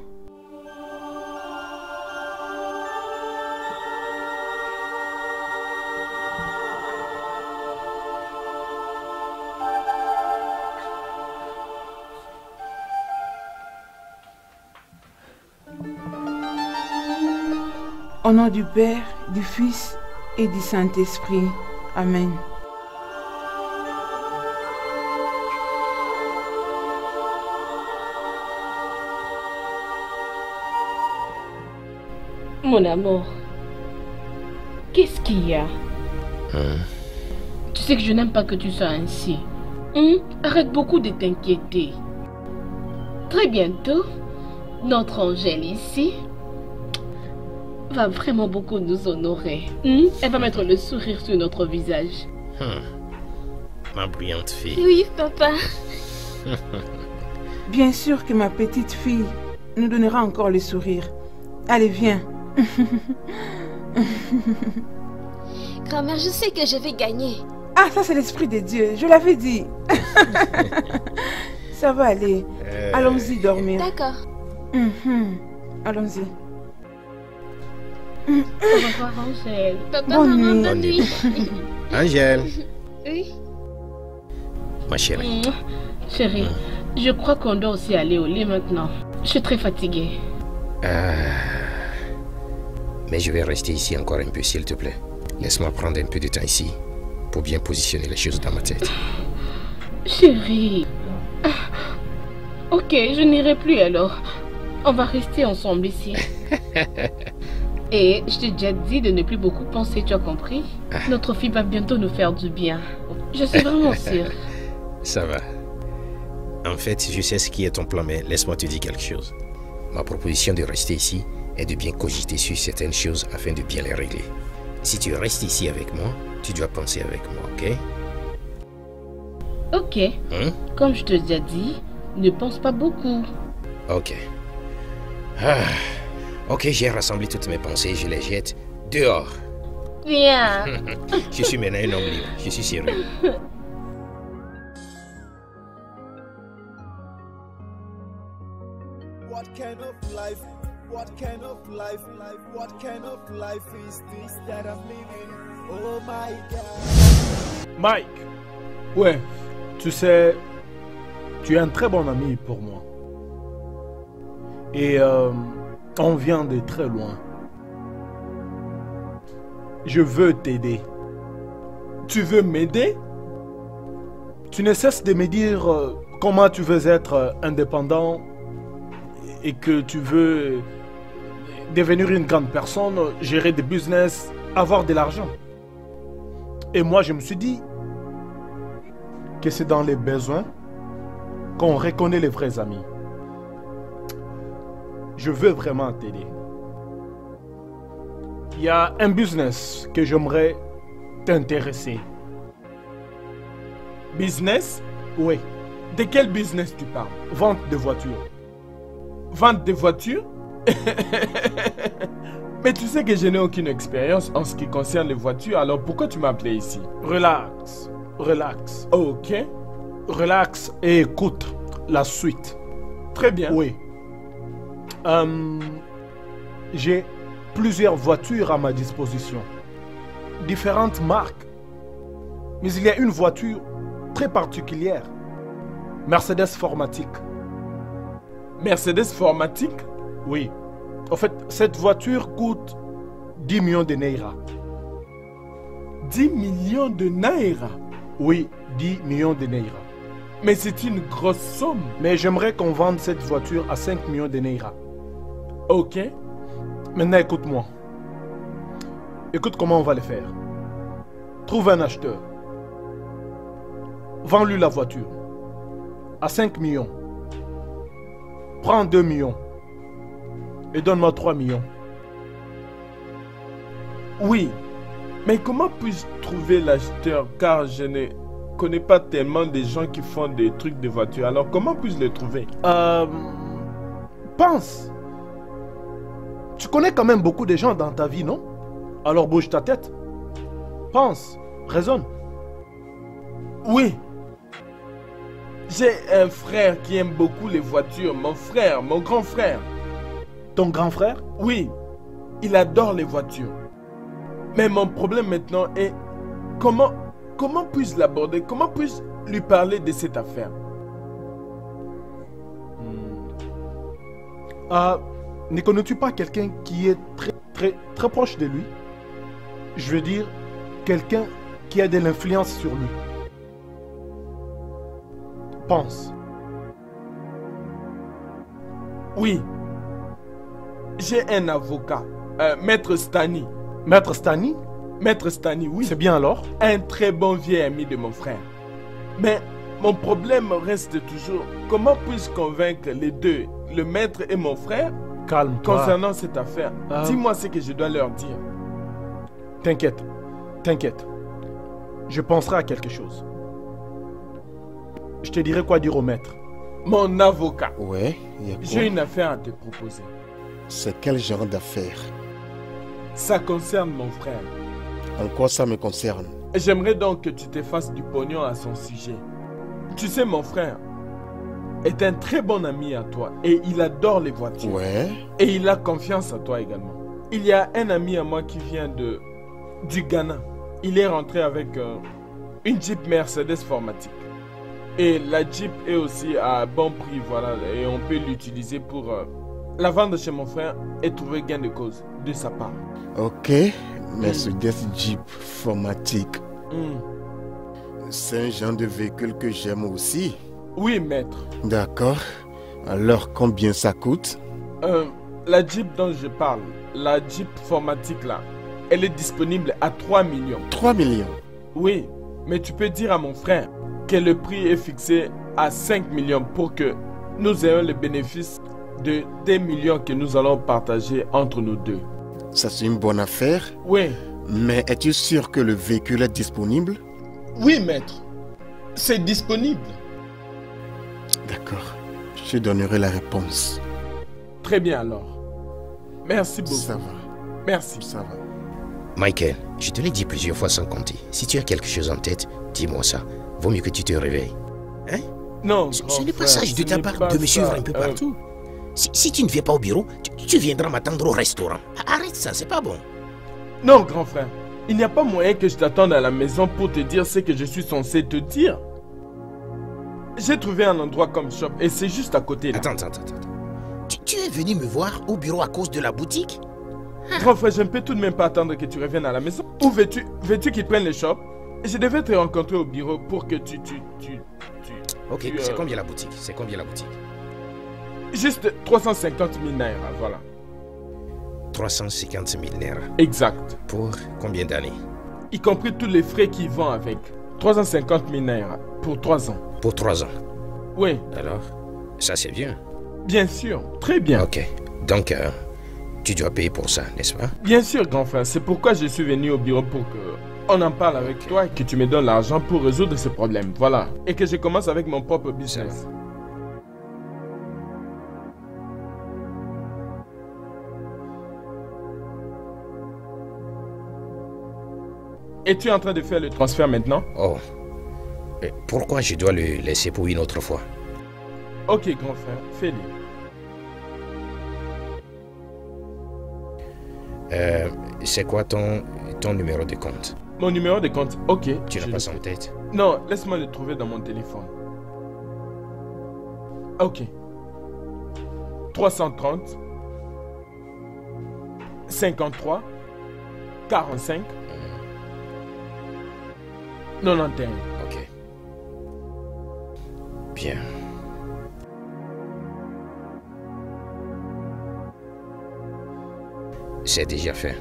Speaker 7: Au nom du Père, du Fils et du Saint-Esprit. Amen.
Speaker 3: Mon amour, qu'est-ce qu'il y a? Tu sais que je n'aime pas que tu sois ainsi. Arrête beaucoup de t'inquiéter. Très bientôt, notre Angèle ici va vraiment beaucoup nous honorer. Elle va mettre le sourire sur notre visage.
Speaker 2: Ma brillante fille.
Speaker 1: Oui, papa.
Speaker 7: Bien sûr que ma petite fille nous donnera encore le sourire. Allez, viens.
Speaker 1: Grand-mère, je sais que je vais gagner.
Speaker 7: Ah, ça c'est l'Esprit de Dieu, je l'avais dit. Ça va aller. Allons-y dormir.
Speaker 1: D'accord.
Speaker 7: Allons-y.
Speaker 3: Au revoir, Angèle.
Speaker 1: Papa,
Speaker 7: Bonne
Speaker 1: maman,
Speaker 7: nuit.
Speaker 1: bonne nuit.
Speaker 2: Angèle,
Speaker 1: Oui.
Speaker 2: ma chérie.
Speaker 3: Chérie, je crois qu'on doit aussi aller au lit maintenant. Je suis très fatiguée.
Speaker 2: Mais je vais rester ici encore un peu, s'il te plaît. Laisse-moi prendre un peu de temps ici pour bien positionner les choses dans ma tête.
Speaker 3: Chérie. Ok, je n'irai plus alors. On va rester ensemble ici. Et je t'ai déjà dit de ne plus beaucoup penser, tu as compris? Notre fille va bientôt nous faire du bien. Je suis vraiment sûre.
Speaker 2: Ça va. En fait, je sais ce qui est ton plan, mais laisse-moi te dire quelque chose. Ma proposition de rester ici est de bien cogiter sur certaines choses afin de bien les régler. Si tu restes ici avec moi, tu dois penser avec moi, ok?
Speaker 3: Ok. Comme je te l'ai déjà dit, ne pense pas beaucoup.
Speaker 2: Ok. Ok, j'ai rassemblé toutes mes pensées, je les jette dehors.
Speaker 1: Viens.
Speaker 2: Je suis maintenant un homme libre, je suis sérieux.
Speaker 8: What kind of life is this that I'm living? Oh my God.
Speaker 6: Mike, ouais, tu sais, tu es un très bon ami pour moi. Et on vient de très loin. Je veux t'aider.
Speaker 4: Tu veux m'aider?
Speaker 6: Tu ne cesses de me dire comment tu veux être indépendant et que tu veux devenir une grande personne, gérer des business, avoir de l'argent. Et moi, je me suis dit que c'est dans les besoins qu'on reconnaît les vrais amis. Je veux vraiment t'aider. Il y a un business que j'aimerais t'intéresser.
Speaker 4: Business?
Speaker 6: Oui,
Speaker 4: De quel business tu parles?
Speaker 6: vente de voitures.
Speaker 4: Vente de voitures? Mais tu sais que je n'ai aucune expérience en ce qui concerne les voitures, alors pourquoi tu m'as appelé ici?
Speaker 6: Relax, relax,
Speaker 4: Ok,
Speaker 6: relax et écoute la suite.
Speaker 4: très bien.
Speaker 6: Oui. J'ai plusieurs voitures à ma disposition. Différentes marques. Mais il y a une voiture très particulière. Mercedes Formatic.
Speaker 4: Mercedes Formatic?
Speaker 6: Oui. En fait, cette voiture coûte 10 millions de Naira.
Speaker 4: 10 millions de Naira?
Speaker 6: Oui, 10 millions de Naira.
Speaker 4: Mais c'est une grosse somme.
Speaker 6: Mais j'aimerais qu'on vende cette voiture à 5 millions de Naira.
Speaker 4: Ok,
Speaker 6: Maintenant, écoute-moi. Écoute comment on va le faire. Trouve un acheteur. Vends-lui la voiture. À 5 millions. Prends 2 millions. Et donne-moi 3 millions.
Speaker 4: oui. Mais comment puis-je trouver l'acheteur car je ne connais pas tellement des gens qui font des trucs de voiture. Alors comment puis-je les trouver?
Speaker 6: Pense. Tu connais quand même beaucoup de gens dans ta vie, non? Alors bouge ta tête. Pense. Raisonne.
Speaker 4: Oui. J'ai un frère qui aime beaucoup les voitures. Mon frère, mon grand frère.
Speaker 6: Ton grand frère?
Speaker 4: Oui. Il adore les voitures. Mais mon problème maintenant est... Comment puis-je l'aborder? Comment puis-je lui parler de cette affaire?
Speaker 6: Ne connais-tu pas quelqu'un qui est très proche de lui? Je veux dire, quelqu'un qui a de l'influence sur lui. Pense.
Speaker 4: Oui. J'ai un avocat, Maître Stani.
Speaker 6: Maître Stani?
Speaker 4: Maître Stani, oui.
Speaker 6: C'est bien alors?
Speaker 4: Un très bon vieil ami de mon frère. Mais mon problème reste toujours, comment puis-je convaincre les deux, le maître et mon frère,
Speaker 6: calme-toi,
Speaker 4: concernant cette affaire? Dis-moi ce que je dois leur dire.
Speaker 6: T'inquiète, t'inquiète. Je penserai à quelque chose. Je te dirai quoi dire au maître.
Speaker 4: Mon avocat.
Speaker 5: Ouais,
Speaker 4: j'ai une affaire à te proposer.
Speaker 5: C'est quel genre d'affaire?
Speaker 4: Ça concerne mon frère.
Speaker 5: En quoi ça me concerne?
Speaker 4: J'aimerais donc que tu te fasses du pognon à son sujet. Tu sais, mon frère est un très bon ami à toi et il adore les voitures.
Speaker 5: Ouais.
Speaker 4: Et il a confiance en toi également. Il y a un ami à moi qui vient du Ghana. Il est rentré avec une Jeep Mercedes Formatique. Et la Jeep est aussi à bon prix, voilà. Et on peut l'utiliser pour la vendre chez mon frère et trouver gain de cause de sa part.
Speaker 5: Ok, Mercedes Jeep Formatique. C'est un genre de véhicule que j'aime aussi.
Speaker 4: Oui, maître.
Speaker 5: D'accord. Alors, combien ça coûte?
Speaker 4: La Jeep dont je parle, la Jeep Formatique là, elle est disponible à 3 millions.
Speaker 5: 3 millions?
Speaker 4: Oui, mais tu peux dire à mon frère que le prix est fixé à 5 millions pour que nous ayons le bénéfice de 2 millions que nous allons partager entre nous deux.
Speaker 5: Ça, c'est une bonne affaire?
Speaker 4: Oui.
Speaker 5: Mais es-tu sûr que le véhicule est disponible?
Speaker 4: Oui, maître. C'est disponible.
Speaker 5: D'accord. Je te donnerai la réponse.
Speaker 4: Très bien alors. Merci beaucoup.
Speaker 5: Ça va.
Speaker 4: Merci.
Speaker 5: Ça va.
Speaker 2: Michael, je te l'ai dit plusieurs fois sans compter. Si tu as quelque chose en tête, dis-moi ça. Vaut mieux que tu te réveilles. Hein?
Speaker 4: Non,
Speaker 2: ce n'est pas sage de ta part de me suivre un peu partout. Si tu ne viens pas au bureau, tu viendras m'attendre au restaurant. Arrête ça, c'est pas bon.
Speaker 4: Non, grand frère. Il n'y a pas moyen que je t'attende à la maison pour te dire ce que je suis censé te dire. J'ai trouvé un endroit comme shop et c'est juste à côté là.
Speaker 2: Attends. Tu es venu me voir au bureau à cause de la boutique?
Speaker 4: Grand frère, je ne peux tout de même pas attendre que tu reviennes à la maison. Où veux-tu qu'ils prennent le shop? Je devais te rencontrer au bureau pour que
Speaker 2: Ok, c'est combien la boutique? C'est combien la boutique?
Speaker 4: Juste 350 000 naira, voilà.
Speaker 2: 350 000 naira.
Speaker 4: Exact.
Speaker 2: Pour combien d'années?
Speaker 4: Y compris tous les frais qui vont avec. 350 000 naira pour 3 ans.
Speaker 2: Pour 3 ans?
Speaker 4: Oui.
Speaker 2: Alors, ça c'est bien.
Speaker 4: Bien sûr, très bien.
Speaker 2: Ok, donc tu dois payer pour ça, n'est-ce pas?
Speaker 4: Bien sûr, grand frère. C'est pourquoi je suis venu au bureau pour qu'on en parle avec toi et que tu me donnes l'argent pour résoudre ce problème. Voilà. Et que je commence avec mon propre business. Es-tu en train de faire le transfert maintenant?
Speaker 2: Oh. Et pourquoi je dois le laisser pour une autre fois?
Speaker 4: Ok, grand frère, fais-le.
Speaker 2: C'est quoi ton numéro de compte?
Speaker 4: Mon numéro de compte, ok.
Speaker 2: Tu n'as pas ça en tête?
Speaker 4: Non, laisse-moi le trouver dans mon téléphone. Ok. 330 53 45 91.
Speaker 2: Ok. Bien. C'est déjà fait.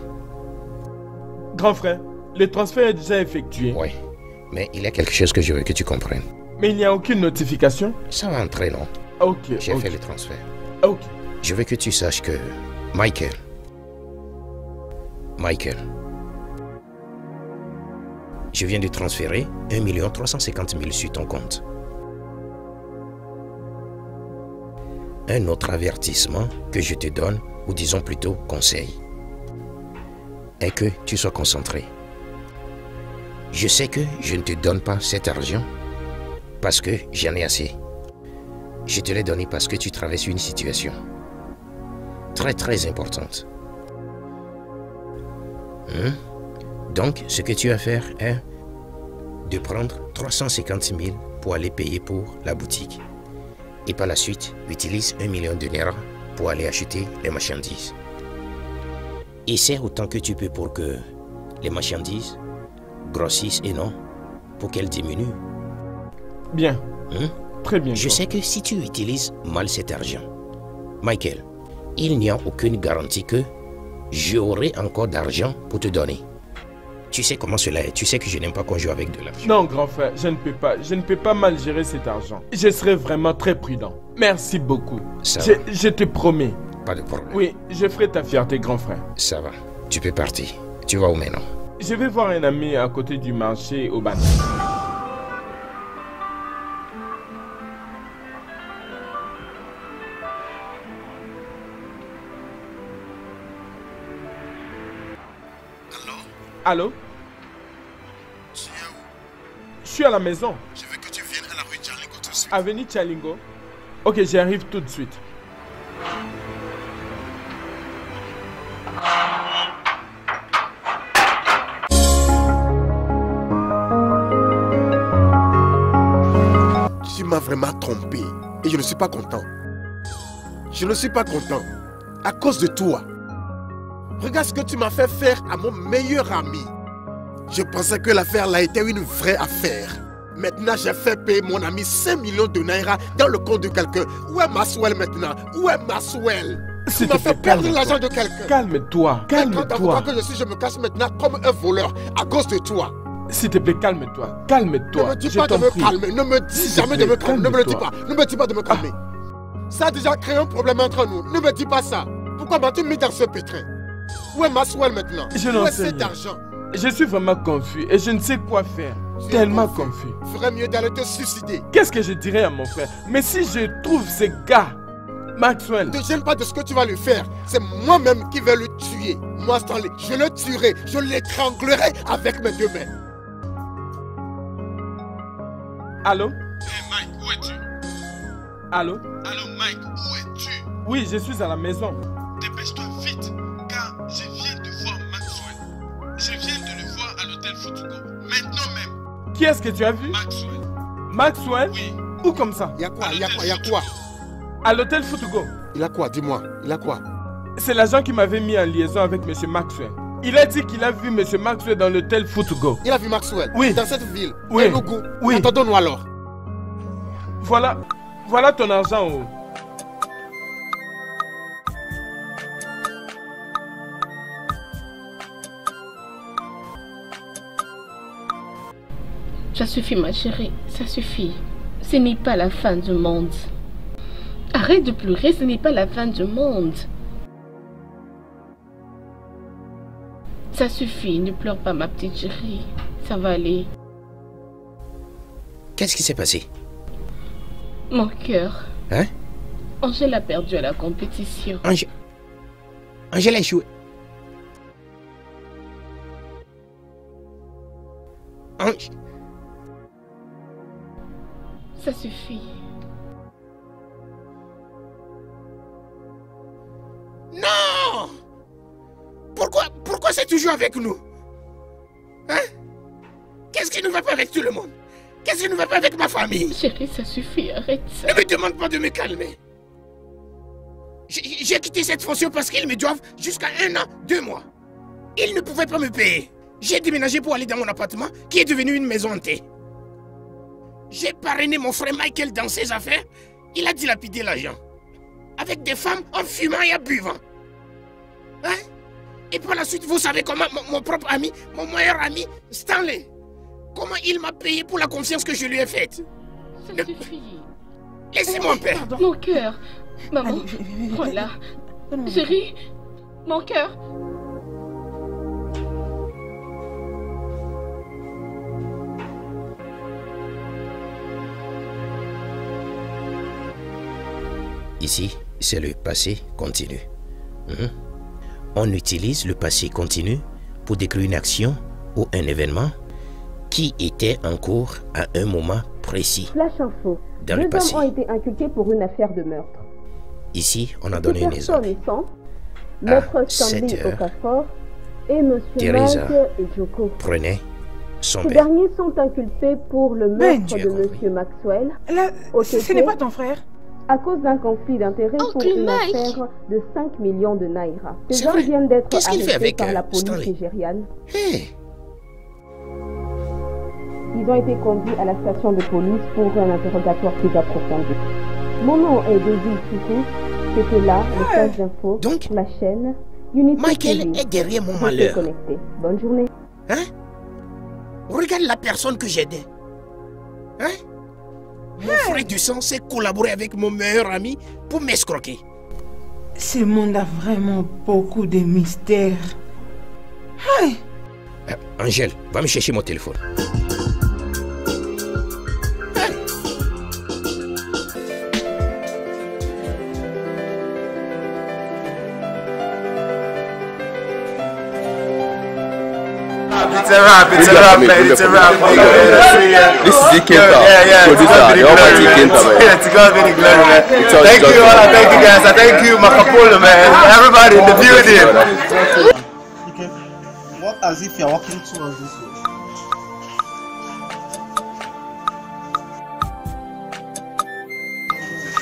Speaker 4: Grand frère, le transfert est déjà effectué.
Speaker 2: Oui, mais il y a quelque chose que je veux que tu comprennes.
Speaker 4: Mais il n'y a aucune notification?
Speaker 2: Ça va entrer, non?
Speaker 4: Ok.
Speaker 2: J'ai fait le transfert.
Speaker 4: Ok.
Speaker 2: Je veux que tu saches que je viens de transférer 1 350 000 sur ton compte. Un autre avertissement que je te donne, ou disons plutôt conseil, est que tu sois concentré. Je sais que je ne te donne pas cet argent parce que j'en ai assez. Je te l'ai donné parce que tu traverses une situation très importante. Donc, ce que tu vas faire est de prendre 350 000 pour aller payer pour la boutique. Et par la suite, utilise 1 million de Naira pour aller acheter les marchandises. Essaie autant que tu peux pour que les marchandises grossissent et non pour qu'elles diminuent.
Speaker 4: Bien. Très bien.
Speaker 2: Je sais que si tu utilises mal cet argent, Michael, il n'y a aucune garantie que j'aurai encore d'argent pour te donner. Tu sais comment cela est. Tu sais que je n'aime pas qu'on joue avec de l'argent.
Speaker 4: Non, grand frère, je ne peux pas. Je ne peux pas mal gérer cet argent. Je serai vraiment très prudent. Merci beaucoup. Je te promets.
Speaker 2: Pas de problème.
Speaker 4: Oui, je ferai ta fierté, grand frère.
Speaker 2: Ça va. Tu peux partir. Tu vas où maintenant?
Speaker 4: Je vais voir un ami à côté du marché au Bana. Allô?
Speaker 5: Tu es où?
Speaker 4: Je suis à la maison.
Speaker 5: Je veux que tu viennes à la rue Chalingo tout de suite.
Speaker 4: Avenue Chalingo? Ok, j'arrive tout de suite.
Speaker 5: Tu m'as vraiment trompé et je ne suis pas content. Je ne suis pas content à cause de toi. Regarde ce que tu m'as fait faire à mon meilleur ami. Je pensais que l'affaire là était une vraie affaire. Maintenant, j'ai fait payer mon ami 5 millions de Naira dans le compte de quelqu'un. Où est Maxwell maintenant? Où est Maxwell? Tu m'as fait perdre l'argent de quelqu'un.
Speaker 4: Calme-toi, calme-toi.
Speaker 5: Quand que je me cache maintenant comme un voleur à cause de toi.
Speaker 4: S'il te plaît, calme-toi, calme-toi.
Speaker 5: Ne me dis pas de me calmer, ne me dis jamais de me calmer, ne me le dis pas. Ne me dis pas de me calmer. Ça a déjà créé un problème entre nous, ne me dis pas ça. Pourquoi m'as-tu mis dans ce pétrin? Où est Maxwell maintenant? Où est cet argent?
Speaker 4: Je suis vraiment confus et je ne sais quoi faire. Tellement confus.
Speaker 5: Ferais mieux d'aller te suicider.
Speaker 4: Qu'est-ce que je dirais à mon frère? Mais si je trouve ce gars, Maxwell...
Speaker 5: Ne te gêne pas de ce que tu vas lui faire. C'est moi-même qui vais le tuer. Moi, Stanley, je le tuerai. Je l'étranglerai avec mes 2 mains.
Speaker 4: Allô?
Speaker 5: Hey Mike, où es-tu?
Speaker 4: Allô?
Speaker 5: Allô Mike, où es-tu?
Speaker 4: Oui, je suis à la maison.
Speaker 5: Dépêche-toi vite, car je viens de voir Maxwell. Je viens de le voir à l'hôtel Futugo. Maintenant même.
Speaker 4: Qui est-ce que tu as vu?
Speaker 5: Maxwell.
Speaker 4: Maxwell?
Speaker 5: Oui.
Speaker 4: Où comme ça?
Speaker 5: Il y a quoi?
Speaker 4: À l'hôtel Futugo.
Speaker 5: Il a quoi? Dis-moi. Il a quoi?
Speaker 4: C'est l'agent qui m'avait mis en liaison avec M. Maxwell. Il a dit qu'il a vu M. Maxwell dans l'hôtel Futugo.
Speaker 5: Il a vu Maxwell?
Speaker 4: Oui.
Speaker 5: Dans cette ville?
Speaker 4: Oui.
Speaker 5: Enugu?
Speaker 4: Oui.
Speaker 5: Attendons-nous alors.
Speaker 4: Voilà ton argent. Oh.
Speaker 3: Ça suffit ma chérie, ça suffit. Ce n'est pas la fin du monde. Arrête de pleurer, ce n'est pas la fin du monde. Ça suffit, ne pleure pas ma petite chérie. Ça va aller.
Speaker 2: Qu'est-ce qui s'est passé?
Speaker 3: Mon cœur.
Speaker 2: Hein?
Speaker 3: Angèle a perdu à la compétition.
Speaker 2: Angèle a échoué.
Speaker 3: Ça suffit.
Speaker 2: Non! Pourquoi c'est toujours avec nous? Hein? Qu'est-ce qui ne va pas avec tout le monde? Qu'est-ce qui ne va pas avec ma famille?
Speaker 3: Chérie, ça suffit, arrête ça.
Speaker 2: Ne me demande pas de me calmer. J'ai quitté cette fonction parce qu'ils me doivent jusqu'à 1 an, 2 mois. Ils ne pouvaient pas me payer. J'ai déménagé pour aller dans mon appartement qui est devenu une maison hantée. J'ai parrainé mon frère Michael dans ses affaires. Il a dilapidé l'argent. Avec des femmes en fumant et en buvant. Hein? Et par la suite, vous savez comment mon propre ami, mon meilleur ami, Stanley, comment il m'a payé pour la confiance que je lui ai faite.
Speaker 3: Ça suffit.
Speaker 2: Laissez-moi en paix.
Speaker 3: Mon cœur. Maman, voilà. Chérie, mon cœur.
Speaker 2: Ici, c'est le passé continu. On utilise le passé continu pour décrire une action ou un événement qui était en cours à un moment précis.
Speaker 9: Flash info.
Speaker 2: Dans le passé.
Speaker 9: 2 hommes ont été inculpés pour une affaire de meurtre.
Speaker 2: Ici, on a donné un exemple.
Speaker 9: Maître Stanley Okafor et Monsieur Mike et Joko.
Speaker 2: Prenez son
Speaker 9: Ces
Speaker 2: père.
Speaker 9: derniers sont inculpés pour le meurtre de Monsieur Maxwell.
Speaker 7: Là, ce n'est pas ton frère.
Speaker 9: À cause d'un conflit d'intérêts pour une affaire de 5 millions de naira. Ces hommes viennent d'être arrêtés par la police nigériane. Ils ont été conduits à la station de police pour un interrogatoire plus approfondi. Mon nom est Daisy Choukou. C'était là, le stage d'info, la chaîne Unity
Speaker 2: Michael
Speaker 9: TV.
Speaker 2: est derrière mon malheur.
Speaker 9: Connecté. Bonne journée.
Speaker 2: Hein? Regarde la personne que j'aidais. Hein? Mon frère du sang s'est collaboré avec mon meilleur ami pour m'escroquer.
Speaker 7: Ce monde a vraiment beaucoup de mystères. Hey.
Speaker 2: Angèle, va me chercher mon téléphone.
Speaker 10: It's a rap, man. It's a rap, nigga.
Speaker 11: This is Kenta, producer. Your mighty Kenta, man.
Speaker 10: Yeah, to God be the glory, man. Thank you all, thank you guys. I thank you, Makapolo, man. Everybody in the building.
Speaker 12: Okay, walk as if you're walking towards this way.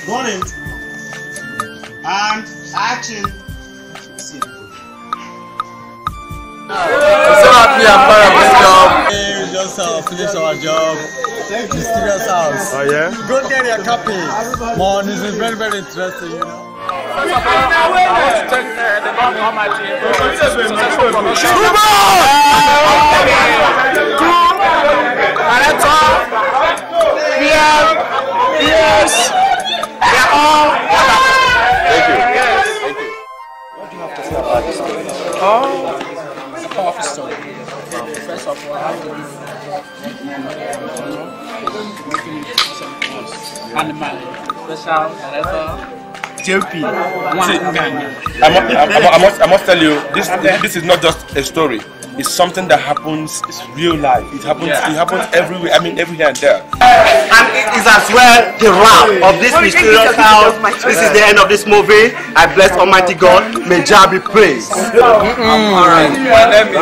Speaker 12: Rolling. And action.
Speaker 10: I'm so happy I'm part of this job.
Speaker 12: We just finished our job. Mysterious house.
Speaker 10: Oh yeah?
Speaker 12: Go get your copy. Man, this is very, very interesting, you know.
Speaker 13: I want to check the Lord Almighty. Yes, they are all.
Speaker 11: Thank you.
Speaker 13: Thank you.
Speaker 11: What do you have to say about this story?
Speaker 13: It's a powerful story. First of all, special director.
Speaker 14: JP. I must tell you, this is not just a story. It's something that happens. It's real life. It happens. It happens everywhere. I mean, every here and there.
Speaker 10: And it is as well the wrap of this mysterious house. This is the end of this movie. I bless Almighty God. May Jah be praised.
Speaker 12: Alright. My name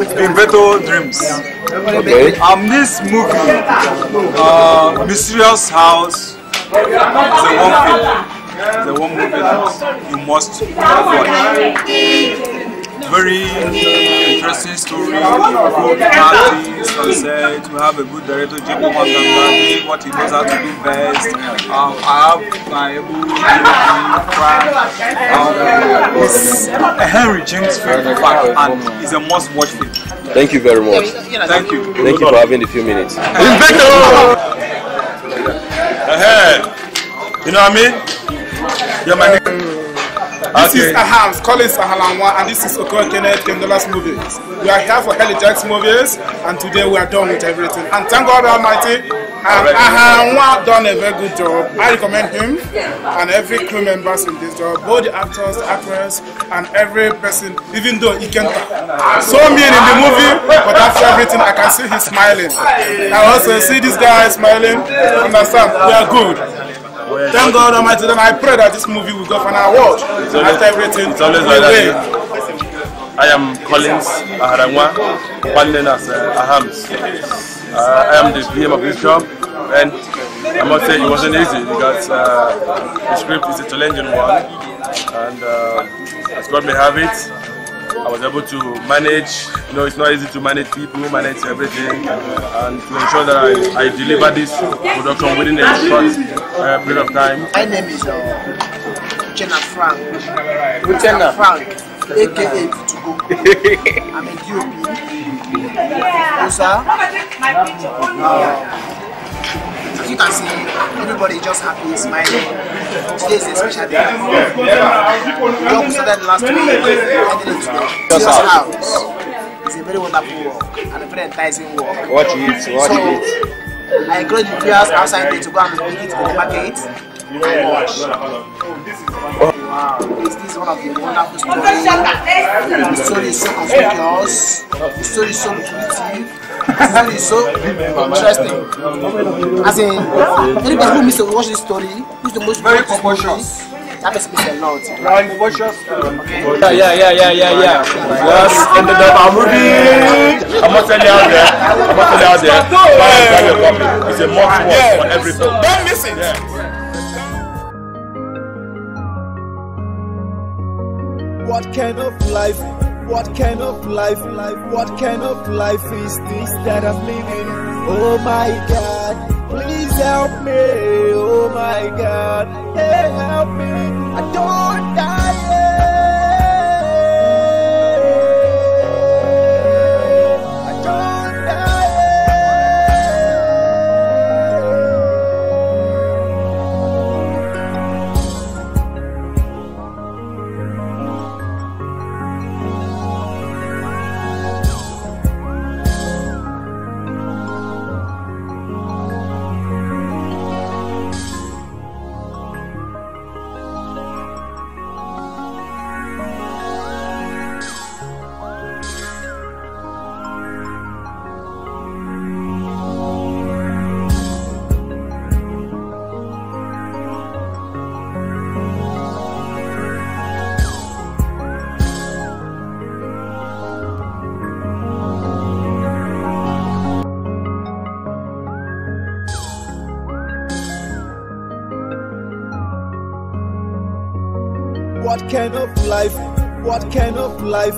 Speaker 12: is Inveto Dreams.
Speaker 11: Okay.
Speaker 12: This movie, Mysterious House, is a one movie that you must watch. Very interesting story, good artist on set. We have a good director, Jimmy Wangangani, what he knows how to do best. I have my it's a Henry James film, and it's a must-watch film.
Speaker 11: Thank you very much.
Speaker 12: Thank you.
Speaker 11: Thank you for having a few minutes.
Speaker 14: You know what I mean? Yeah, my name.
Speaker 15: This is Ahams, Collins Ahalanwa, and this is Okoro Kenneth Kendola's movies. We are here for Heli Jack's movies, and today we are done with everything. And thank God Almighty, Ahalanwa done a very good job. I recommend him and every crew members in this job, both the actors, the actress, and every person, even though he can't so mean in the movie, but after everything, I can see him smiling. I also see this guy smiling. Understand? We are good. Thank God Almighty, then I pray that this movie will go for an award. After everything,
Speaker 14: it's always like that. I am Collins Ahalanwa, partner as Ahams. I am the PM of this job, and I must say it wasn't easy because the script is a challenging one, and as God may have it, I was able to manage. You know, it's not easy to manage people, manage everything, and to ensure that I deliver this production within a short period of time.
Speaker 16: My name is Uchenna Frank. Uchenna Frank, aka Tugo. I'm a DOP. As you can see, everybody is just happy, smiling. Today is a special day. We all started last week, ended it today. This house is a very wonderful work and a very enticing work.
Speaker 11: Watch it, watch it.
Speaker 16: I encourage the viewers outside there to go and make it in the market Wow, this is one of the wonderful stories. The story is so conspicuous. The story is so lucrative. The story is so interesting. As in, anybody who missed to watch this story, who's the most very precocious. That makes me say a lot.
Speaker 14: Yeah. Yes, ended up our movie. I'm not telling you out there. It's a must watch for every film.
Speaker 15: Don't miss it.
Speaker 8: What kind of life? What kind of life? What kind of life is this that I'm living? Oh my God, please help me. Oh my God, hey, help me. I don't die. I don't die. What kind of life? What kind of life?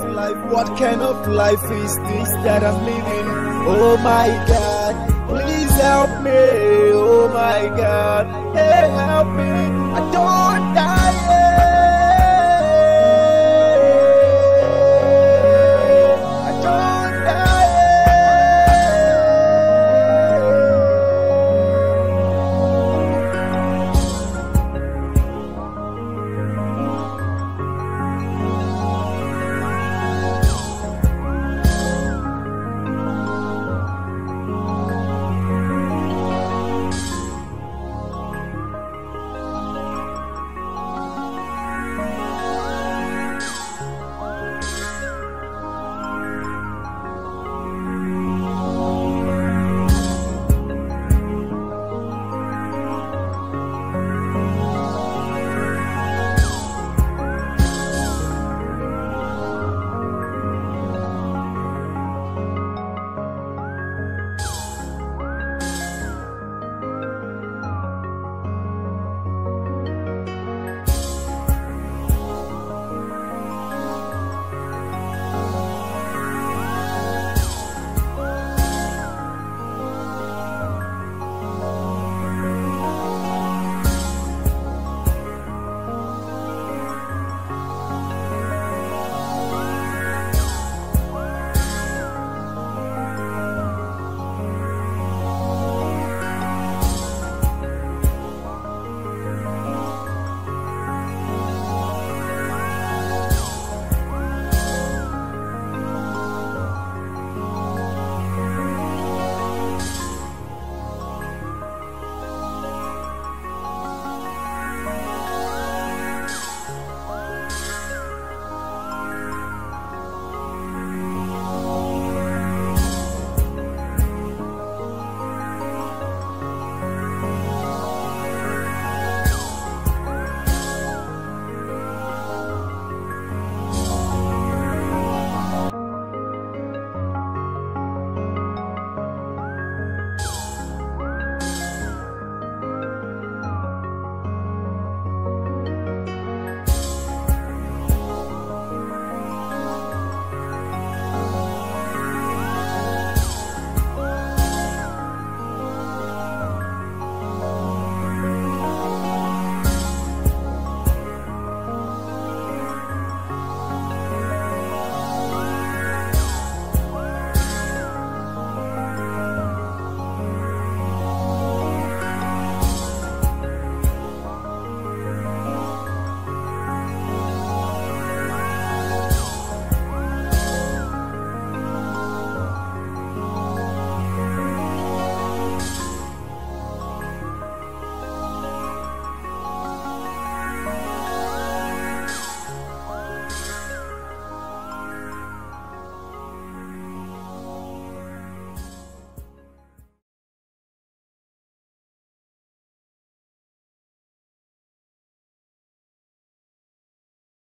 Speaker 8: What kind of life is this that I'm living? Oh my God, please help me. Oh my God, hey, help me. I don't die.